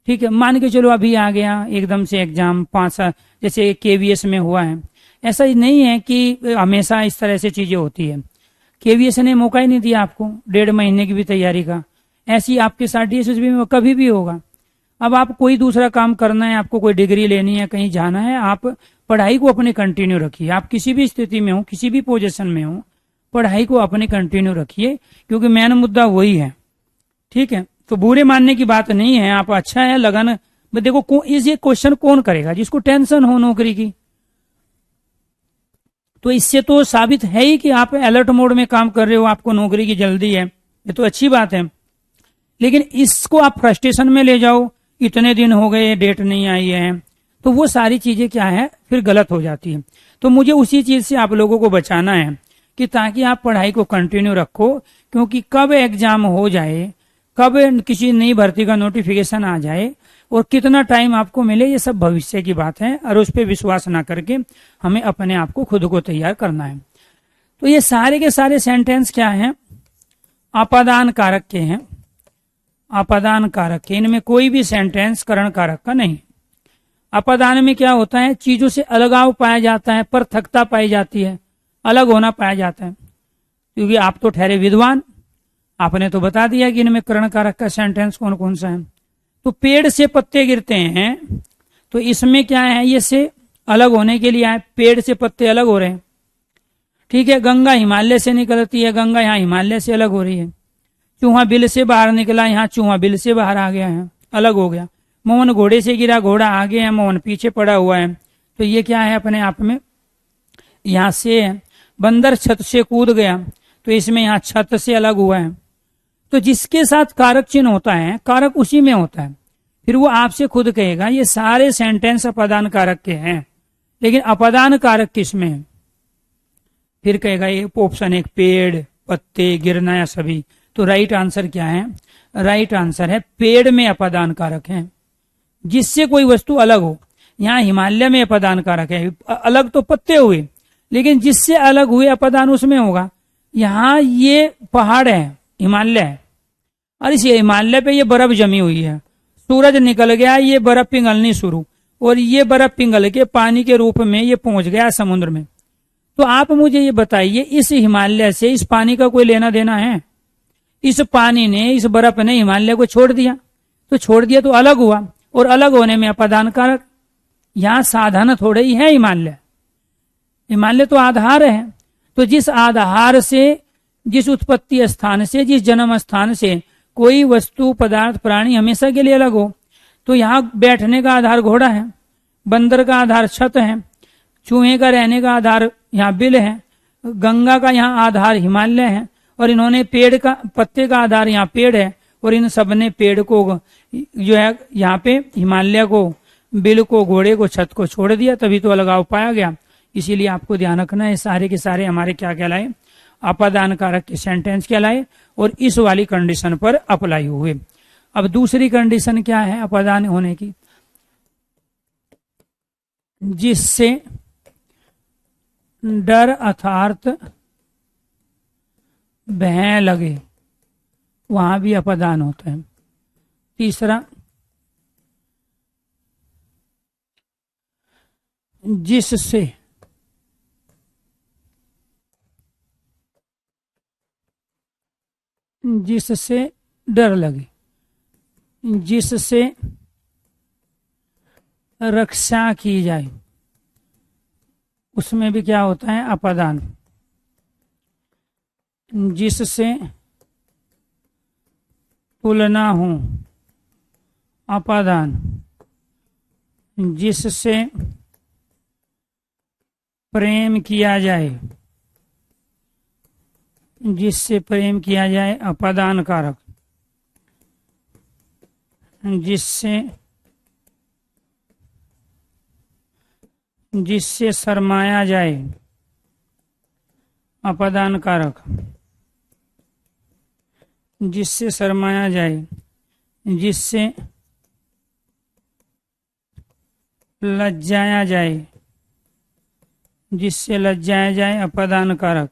ठीक है, मान के चलो अभी आ गया एकदम से एग्जाम 5 साल, जैसे केवीएस में हुआ है। ऐसा ही नहीं है कि हमेशा इस तरह से चीजें होती है। केवीएस ने मौका ही नहीं दिया आपको 1.5 महीने की भी तैयारी का। ऐसी आपके साथ डीएसएसबी में कभी भी होगा। अब आप कोई दूसरा काम करना है, आपको कोई डिग्री लेनी है, कहीं जाना है, आप पढ़ाई को अपने कंटिन्यू रखिए। आप किसी भी स्थिति में हो, किसी भी पोजीशन में हो, पढ़ाई को अपने कंटिन्यू रखिए, क्योंकि मेन मुद्दा वही है। ठीक है, तो बुरे मानने की बात नहीं है। आप अच्छा है लगन, देखो ये क्वेश्चन कौन करेगा जिसको टेंशन हो नौकरी की। तो इससे तो साबित है ही कि आप अलर्ट मोड में काम कर रहे हो, आपको नौकरी की जल्दी है, ये तो अच्छी बात है। लेकिन इसको आप फ्रस्ट्रेशन में ले जाओ, इतने दिन हो गए डेट नहीं आई है, तो वो सारी चीजें क्या है फिर गलत हो जाती है। तो मुझे उसी चीज से आप लोगों को बचाना है कि ताकि आप पढ़ाई को कंटिन्यू रखो, क्योंकि कब एग्जाम हो जाए, कब किसी नई भर्ती का नोटिफिकेशन आ जाए और कितना टाइम आपको मिले, ये सब भविष्य की बात है, और उस पर विश्वास ना करके हमें अपने आप को खुद को तैयार करना है। तो ये सारे के सारे सेंटेंस क्या हैं, अपादान कारक के हैं। अपादान कारक के, इनमें कोई भी सेंटेंस करण कारक का नहीं। अपादान में क्या होता है, चीजों से अलगाव पाया जाता है, पृथकता पाई जाती है, अलग होना पाया जाता है। क्योंकि आप तो ठहरे विद्वान, आपने तो बता दिया कि इनमें करण कारक का सेंटेंस कौन कौन सा है। तो पेड़ से पत्ते गिरते हैं, तो इसमें क्या है, ये से अलग होने के लिए है, पेड़ से पत्ते अलग हो रहे हैं। ठीक है, गंगा हिमालय से निकलती है, गंगा यहाँ हिमालय से अलग हो रही है। चूहा बिल से बाहर निकला, यहाँ चूहा बिल से बाहर आ गया है, अलग हो गया। मोहन घोड़े से गिरा, घोड़ा आगे है, मोहन पीछे पड़ा हुआ है। तो ये क्या है अपने आप में, यहाँ से है। बंदर छत से कूद गया, तो इसमें यहाँ छत से अलग हुआ है। तो जिसके साथ कारक चिन्ह होता है, कारक उसी में होता है। फिर वो आपसे खुद कहेगा ये सारे सेंटेंस अपादान कारक के हैं, लेकिन अपादान कारक किसमें है, फिर कहेगा ये ऑप्शन एक, पेड़, पत्ते, गिरना या सभी। तो राइट आंसर क्या है, राइट आंसर है पेड़ में अपादान कारक है, जिससे कोई वस्तु अलग हो। यहाँ हिमालय में अपादान कारक है, अलग तो पत्ते हुए, लेकिन जिससे अलग हुए अपादान उसमें होगा। यहाँ ये पहाड़ है, हिमालय है, और इस हिमालय पे ये बर्फ जमी हुई है, सूरज निकल गया, ये बर्फ पिघलनी शुरू, और ये बर्फ पिघल के पानी के रूप में ये पहुंच गया समुद्र में। तो आप मुझे ये बताइए, इस हिमालय से इस पानी का कोई लेना देना है? इस पानी ने, इस बर्फ ने हिमालय को छोड़ दिया, तो छोड़ दिया तो अलग हुआ, और अलग होने में अपादान कारक। यहाँ साधन थोड़े ही है हिमालय, हिमालय तो आधार है। तो जिस आधार से, जिस उत्पत्ति स्थान से, जिस जन्म स्थान से कोई वस्तु, पदार्थ, प्राणी हमेशा के लिए अलग हो, तो यहाँ बैठने का आधार घोड़ा है, बंदर का आधार छत है, चूहे का रहने का आधार यहाँ बिल है, गंगा का यहाँ आधार हिमालय है, और इन्होंने पेड़ का, पत्ते का आधार यहाँ पेड़ है, और इन सब ने पेड़ को जो है यहाँ पे हिमालय को, बिल को, घोड़े को, छत को छोड़ दिया, तभी तो अलगाव पाया गया। इसीलिए आपको ध्यान रखना है, सारे के सारे हमारे क्या कहलाए, अपादान कारक के सेंटेंस कहलाए, और इस वाली कंडीशन पर अप्लाई हुए। अब दूसरी कंडीशन क्या है अपादान होने की, जिससे डर अर्थात भय लगे, वहां भी अपादान होता है। तीसरा, जिससे डर लगे, जिससे रक्षा की जाए, उसमें भी क्या होता है अपादान। जिससे तुलना हो, अपादान। जिससे प्रेम किया जाए, जिससे प्रेम किया जाए अपादान कारक। जिससे शर्माया जाए, अपादान कारक। जिससे शर्माया जाए, जिससे लज्जाया जाए, जिससे लज्जाया जाए अपादान कारक।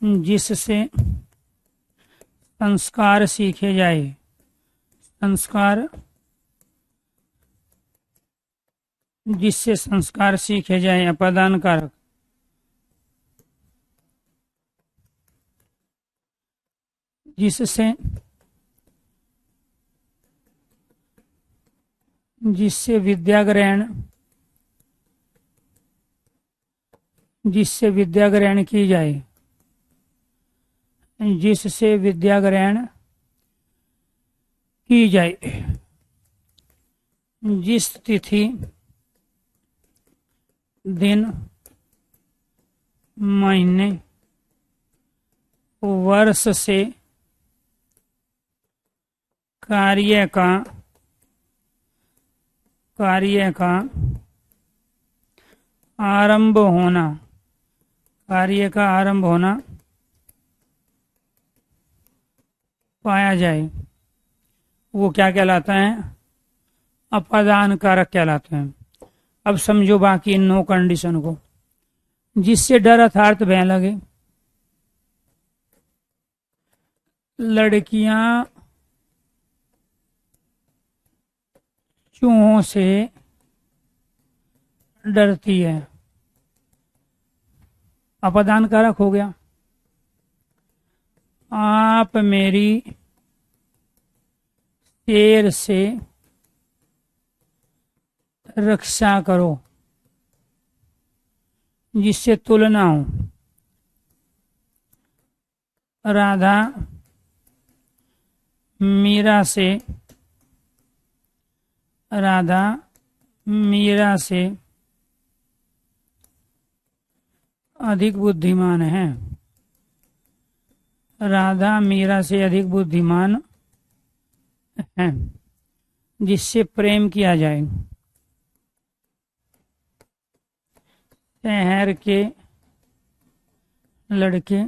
जिससे संस्कार सीखे जाए, संस्कार। जिससे संस्कार सीखे जाए अपादान कारक। जिससे जिससे विद्या ग्रहण की जाए, जिससे विद्या ग्रहण की जाए, जिस तिथि, दिन, महीने, वर्ष से कार्य का आरंभ होना, कार्य का आरंभ होना पाया जाए, वो क्या कहलाता है? अपादान कारक कहलाते हैं। अब समझो बाकी इन 9 कंडीशन को। जिससे डर अर्थात भय लगे, लड़कियां चूहों से डरती है, अपादान कारक हो गया। आप मेरी शेर से रक्षा करो, जिससे तुलना हो। राधा मीरा से अधिक बुद्धिमान है, राधा मीरा से अधिक बुद्धिमान है, जिससे प्रेम किया जाए। शहर के लड़के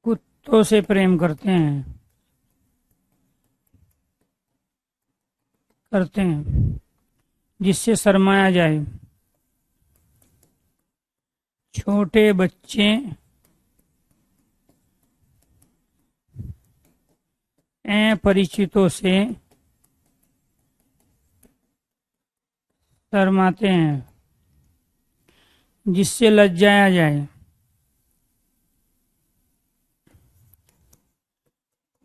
कुत्तों से प्रेम करते हैं, जिससे शर्माया जाए। छोटे बच्चे अपरिचितों से शर्माते हैं, जिससे लज्जाया जाए।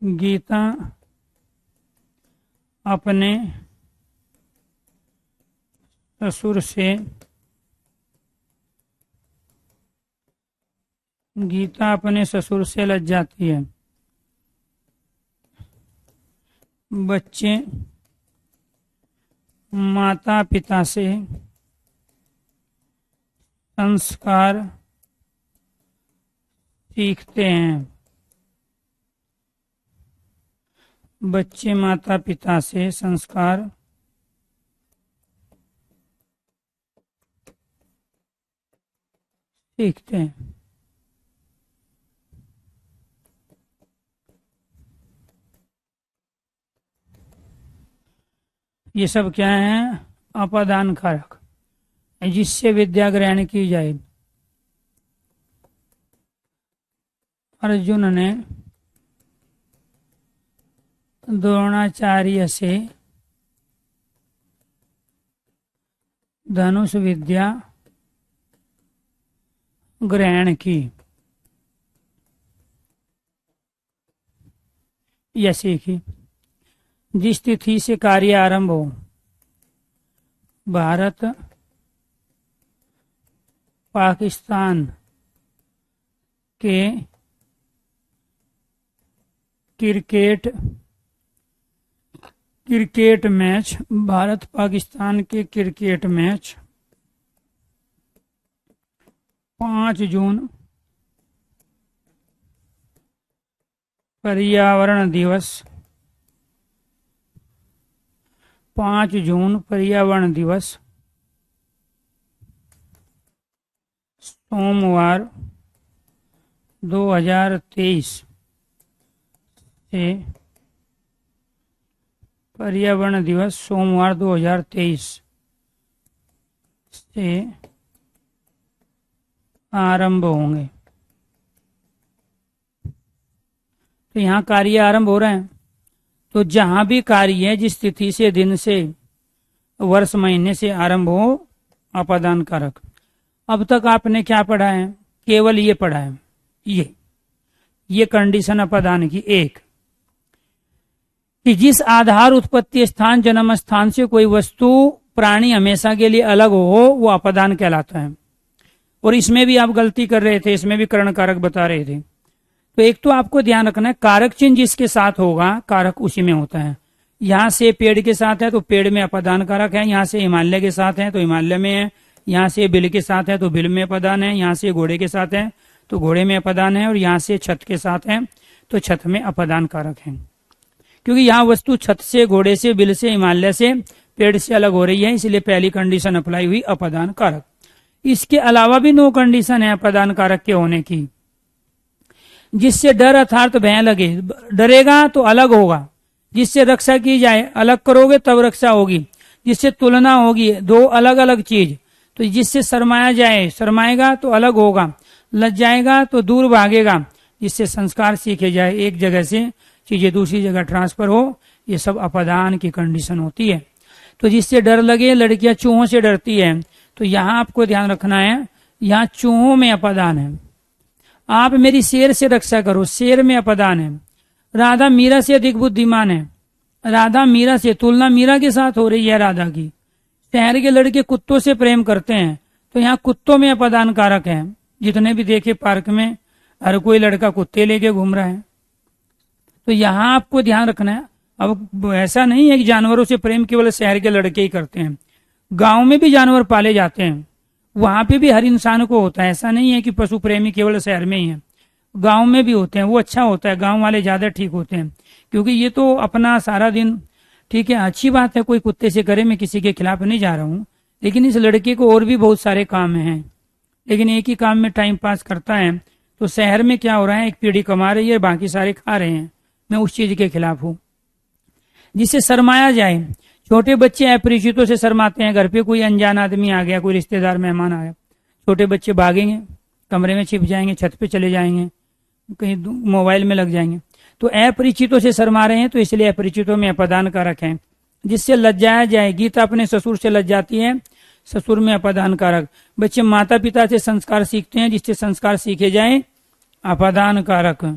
गीता अपने ससुर से लज्जाती है। बच्चे माता पिता से संस्कार सीखते हैं, बच्चे माता पिता से संस्कार सीखते हैं। ये सब क्या है? अपादान कारक, जिससे विद्या ग्रहण की जाए। अर्जुन ने द्रोणाचार्य से धनुष विद्या ग्रहण की या सीखी। जिस तिथि से कार्य आरंभ हो, भारत पाकिस्तान के क्रिकेट मैच, भारत पाकिस्तान के क्रिकेट मैच 5 जून पर्यावरण दिवस, 5 जून पर्यावरण दिवस सोमवार 2023 से पर्यावरण दिवस सोमवार 2023 से आरंभ होंगे। तो यहाँ कार्य आरंभ हो रहे हैं। तो जहां भी कार्य है, जिस तिथि से, दिन से, वर्ष, महीने से आरंभ हो, अपादान कारक। अब तक आपने क्या पढ़ा है? केवल ये पढ़ा है, ये कंडीशन अपादान की। एक कि जिस आधार उत्पत्ति स्थान जन्म स्थान से कोई वस्तु प्राणी हमेशा के लिए अलग हो वो अपदान कहलाता है। और इसमें भी आप गलती कर रहे थे, इसमें भी करण कारक बता रहे थे। तो एक तो आपको ध्यान रखना है कारक चिन्ह जिसके साथ होगा कारक उसी में होता है। यहाँ से पेड़ के साथ है तो पेड़ में अपदान कारक है, यहाँ से हिमालय के साथ है तो हिमालय में है, यहाँ से बिल के साथ है तो बिल में अपदान है, यहाँ से घोड़े के साथ है तो घोड़े में अपदान है, और यहाँ से छत के साथ है तो छत में अपदान कारक है। क्योंकि यहाँ वस्तु छत से, घोड़े से, बिल से, हिमालय से, पेड़ से अलग हो रही है, इसलिए पहली कंडीशन अप्लाई हुई अपदान कारक। इसके अलावा भी 9 कंडीशन है अपदान कारक के होने की। जिससे डर अर्थात भय लगे, डरेगा तो अलग होगा। जिससे रक्षा की जाए, अलग करोगे तब रक्षा होगी। जिससे तुलना होगी, 2 अलग अलग चीज। तो जिससे शर्माया जाए, शर्माएगा तो अलग होगा, लज्जाएगा तो दूर भागेगा। जिससे संस्कार सीखे जाए, एक जगह से चीजें दूसरी जगह ट्रांसफर हो, ये सब अपदान की कंडीशन होती है। तो जिससे डर लगे, लड़कियां चूहों से डरती है, तो यहाँ आपको ध्यान रखना है, यहाँ चूहों में अपदान है। आप मेरी शेर से रक्षा करो, शेर में अपदान है। राधा मीरा से अधिक बुद्धिमान है, राधा मीरा से, तुलना मीरा के साथ हो रही है राधा की। शहर के लड़के कुत्तों से प्रेम करते हैं, तो यहाँ कुत्तों में अपदान कारक है। जितने भी देखे पार्क में हर कोई लड़का कुत्ते लेके घूम रहा है, तो यहाँ आपको ध्यान रखना है। अब ऐसा नहीं है कि जानवरों से प्रेम केवल शहर के लड़के ही करते हैं, गांव में भी जानवर पाले जाते हैं, वहां पे भी हर इंसान को होता है। ऐसा नहीं है कि पशु प्रेमी केवल शहर में ही है, गांव में भी होते हैं। वो अच्छा होता है, गांव वाले ज्यादा ठीक होते हैं, क्योंकि ये तो अपना सारा दिन, ठीक है, अच्छी बात है कोई कुत्ते से करे, मैं किसी के खिलाफ नहीं जा रहा हूँ, लेकिन इस लड़के को और भी बहुत सारे काम हैं, लेकिन एक ही काम में टाइम पास करता है। तो शहर में क्या हो रहा है, एक पीढ़ी कमा रही है, बाकी सारे खा रहे हैं। मैं उस चीज के खिलाफ हूँ। जिससे शर्माया जाए, छोटे बच्चे अपरिचितों से शर्माते हैं। घर पे कोई अनजान आदमी आ गया, कोई रिश्तेदार मेहमान आया, छोटे बच्चे भागेंगे, कमरे में छिप जाएंगे, छत पे चले जाएंगे, कहीं मोबाइल में लग जाएंगे। तो अपरिचितों से शर्मा रहे हैं, तो इसलिए अपरिचितों में अपदान कारक है। जिससे लज्जाया जाए, गीता अपने ससुर से लज्जाती है, ससुर में अपदान कारक। बच्चे माता पिता से संस्कार सीखते हैं, जिससे संस्कार सीखे जाए, अपदान कारक।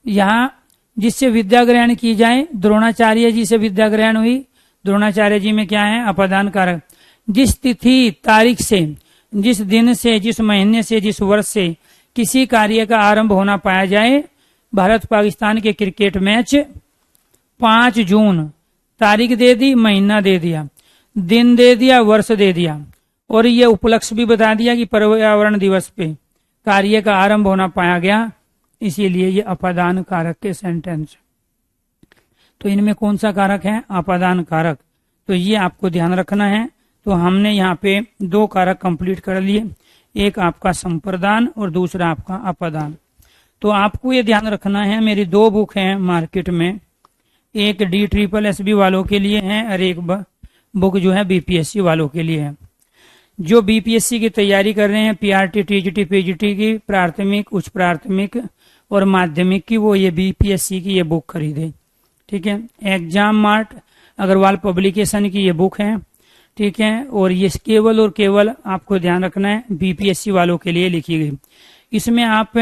यहाँ जिससे विद्या ग्रहण की जाए, द्रोणाचार्य जी से विद्या ग्रहण हुई, द्रोणाचार्य जी में क्या है, अपदान कारक। जिस तिथि तारीख से, जिस दिन से, जिस महीने से, जिस वर्ष से किसी कार्य का आरंभ होना पाया जाए, भारत पाकिस्तान के क्रिकेट मैच 5 जून, तारीख दे दी, महीना दे दिया, दिन दे दिया, वर्ष दे दिया, और ये उपलक्ष्य भी बता दिया कि पर्यावरण दिवस पे कार्य का आरंभ होना पाया गया, इसीलिए ये अपदान कारक के सेंटेंस। तो इनमें कौन सा कारक है, अपदान कारक। तो ये आपको ध्यान रखना है। तो हमने यहाँ पे 2 कारक कंप्लीट कर लिए, एक आपका संप्रदान और दूसरा आपका अपदान। तो आपको ये ध्यान रखना है, मेरी 2 बुक हैं मार्केट में, एक DSSB वालों के लिए है और एक बुक जो है BPSC वालों के लिए है। जो BPSC की तैयारी कर रहे हैं, PRT, TGT, PGT की प्राथमिक, उच्च प्राथमिक और माध्यमिक की, वो ये BPSC की ये बुक खरीदे, ठीक है। एग्जाम मार्ट अग्रवाल पब्लिकेशन की ये बुक है, ठीक है। और ये केवल और केवल आपको ध्यान रखना है BPSC वालों के लिए लिखी गई। इसमें आप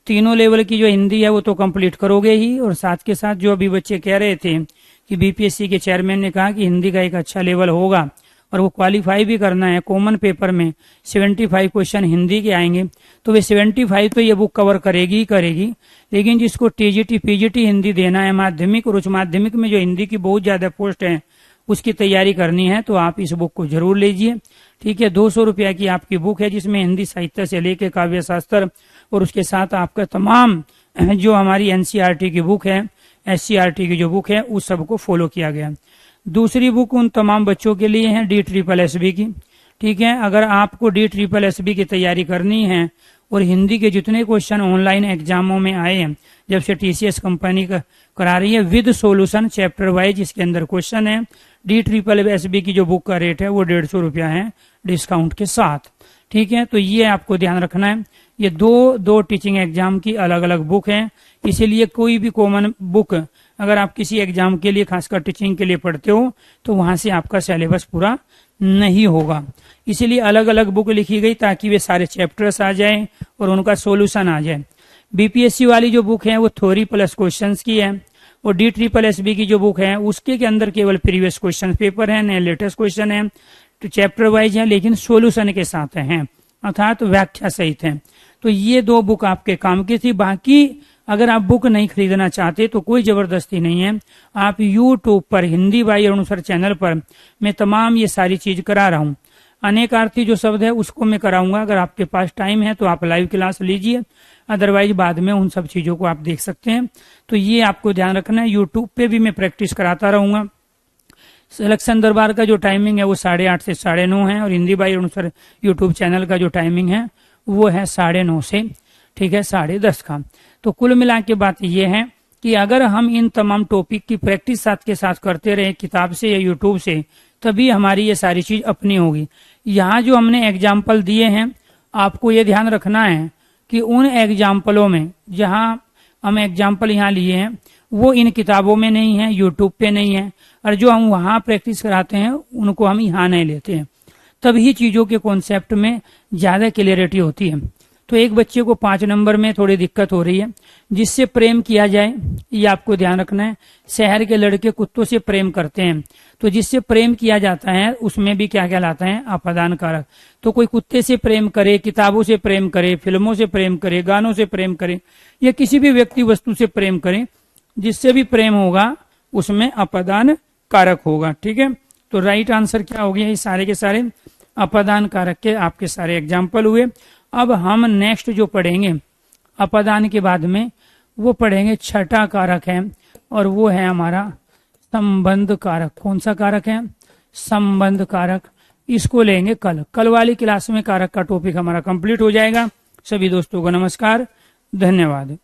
तीनों लेवल की जो हिंदी है वो तो कंप्लीट करोगे ही, और साथ के साथ जो अभी बच्चे कह रहे थे कि BPSC के चेयरमैन ने कहा कि हिंदी का एक अच्छा लेवल होगा और वो क्वालिफाई भी करना है, कॉमन पेपर में 75 क्वेश्चन हिंदी के आएंगे, तो वे 75 तो ये बुक कवर करेगी ही करेगी। लेकिन जिसको TGT, PGT हिंदी देना है, माध्यमिक और उच्च माध्यमिक में जो हिंदी की बहुत ज्यादा पोस्ट है उसकी तैयारी करनी है, तो आप इस बुक को जरूर लीजिए, ठीक है। 200 रुपया की आपकी बुक है, जिसमें हिंदी साहित्य से लेके काव्य शास्त्र और उसके साथ आपका तमाम जो हमारी NCERT की बुक है, SCERT की जो बुक है, उस सबको फॉलो किया गया। दूसरी बुक उन तमाम बच्चों के लिए है DSSB की, ठीक है। अगर आपको DSSB की तैयारी करनी है और हिंदी के जितने क्वेश्चन ऑनलाइन एग्जामों में आए हैं, जब से TCS कंपनी करा रही है विद सॉल्यूशन चैप्टर वाइज, इसके अंदर क्वेश्चन है। DSSB की जो बुक का रेट है वो 150 रुपया है डिस्काउंट के साथ, ठीक है। तो ये आपको ध्यान रखना है, ये दो टीचिंग एग्जाम की अलग अलग बुक है, इसीलिए कोई भी कॉमन बुक अगर आप किसी एग्जाम के लिए, खासकर टीचिंग के लिए पढ़ते हो, तो वहां से आपका सिलेबस पूरा नहीं होगा। इसीलिए अलग अलग बुक लिखी गई ताकि वे सारे चैप्टर्स आ जाएं और उनका सॉल्यूशन आ जाए। BPSC वाली जो बुक है वो थ्योरी प्लस क्वेश्चंस की है, और DSSB की जो बुक है उसके के अंदर केवल प्रीवियस क्वेश्चन पेपर है, नए लेटेस्ट क्वेश्चन है, तो चैप्टर वाइज है लेकिन सॉल्यूशन के साथ है, अर्थात व्याख्या सहित है। तो ये 2 बुक आपके काम की थी। बाकी अगर आप बुक नहीं खरीदना चाहते तो कोई जबरदस्ती नहीं है, आप YouTube पर Hindi by Arun sir channel पर मैं तमाम ये सारी चीज करा रहा हूँ। अनेकार्थी जो शब्द है उसको मैं कराऊंगा, अगर आपके पास टाइम है तो आप लाइव क्लास लीजिए, अदरवाइज बाद में उन सब चीजों को आप देख सकते हैं। तो ये आपको ध्यान रखना है, यूट्यूब पे भी मैं प्रैक्टिस कराता रहूंगा। सिलेक्शन दरबार का जो टाइमिंग है वो 8:30 से 9:30 है, और Hindi by Arun sir YouTube channel का जो टाइमिंग है वो है 9:30 से, ठीक है, 10:30 का। तो कुल मिला के बात यह है कि अगर हम इन तमाम टॉपिक की प्रैक्टिस साथ के साथ करते रहे किताब से या यूट्यूब से, तभी हमारी ये सारी चीज अपनी होगी। यहाँ जो हमने एग्जाम्पल दिए हैं आपको ये ध्यान रखना है कि उन एग्जाम्पलों में जहाँ हम एग्जाम्पल यहाँ लिए हैं वो इन किताबों में नहीं है, यूट्यूब पे नहीं है, और जो हम वहाँ प्रैक्टिस कराते हैं उनको हम यहाँ नहीं लेते हैं। तभी चीजों के कॉन्सेप्ट में ज्यादा क्लियरिटी होती है। तो एक बच्चे को 5 नंबर में थोड़ी दिक्कत हो रही है, जिससे प्रेम किया जाए ये आपको ध्यान रखना है। शहर के लड़के कुत्तों से प्रेम करते हैं, तो जिससे प्रेम किया जाता है उसमें भी क्या कहलाता है, अपादान कारक। तो कोई कुत्ते से प्रेम करे, किताबों से प्रेम करे, फिल्मों से प्रेम करे, गानों से प्रेम करे, या किसी भी व्यक्ति वस्तु से प्रेम करे, जिससे भी प्रेम होगा उसमें अपादान कारक होगा। ठीक है, तो राइट आंसर क्या हो गया, ये सारे के सारे अपादान कारक के आपके सारे एग्जाम्पल हुए। अब हम नेक्स्ट जो पढ़ेंगे अपादान के बाद में वो पढ़ेंगे छठा कारक है, और वो है हमारा संबंध कारक। कौन सा कारक है, संबंध कारक। इसको लेंगे कल वाली क्लास में कारक का टॉपिक हमारा कंप्लीट हो जाएगा। सभी दोस्तों को नमस्कार, धन्यवाद।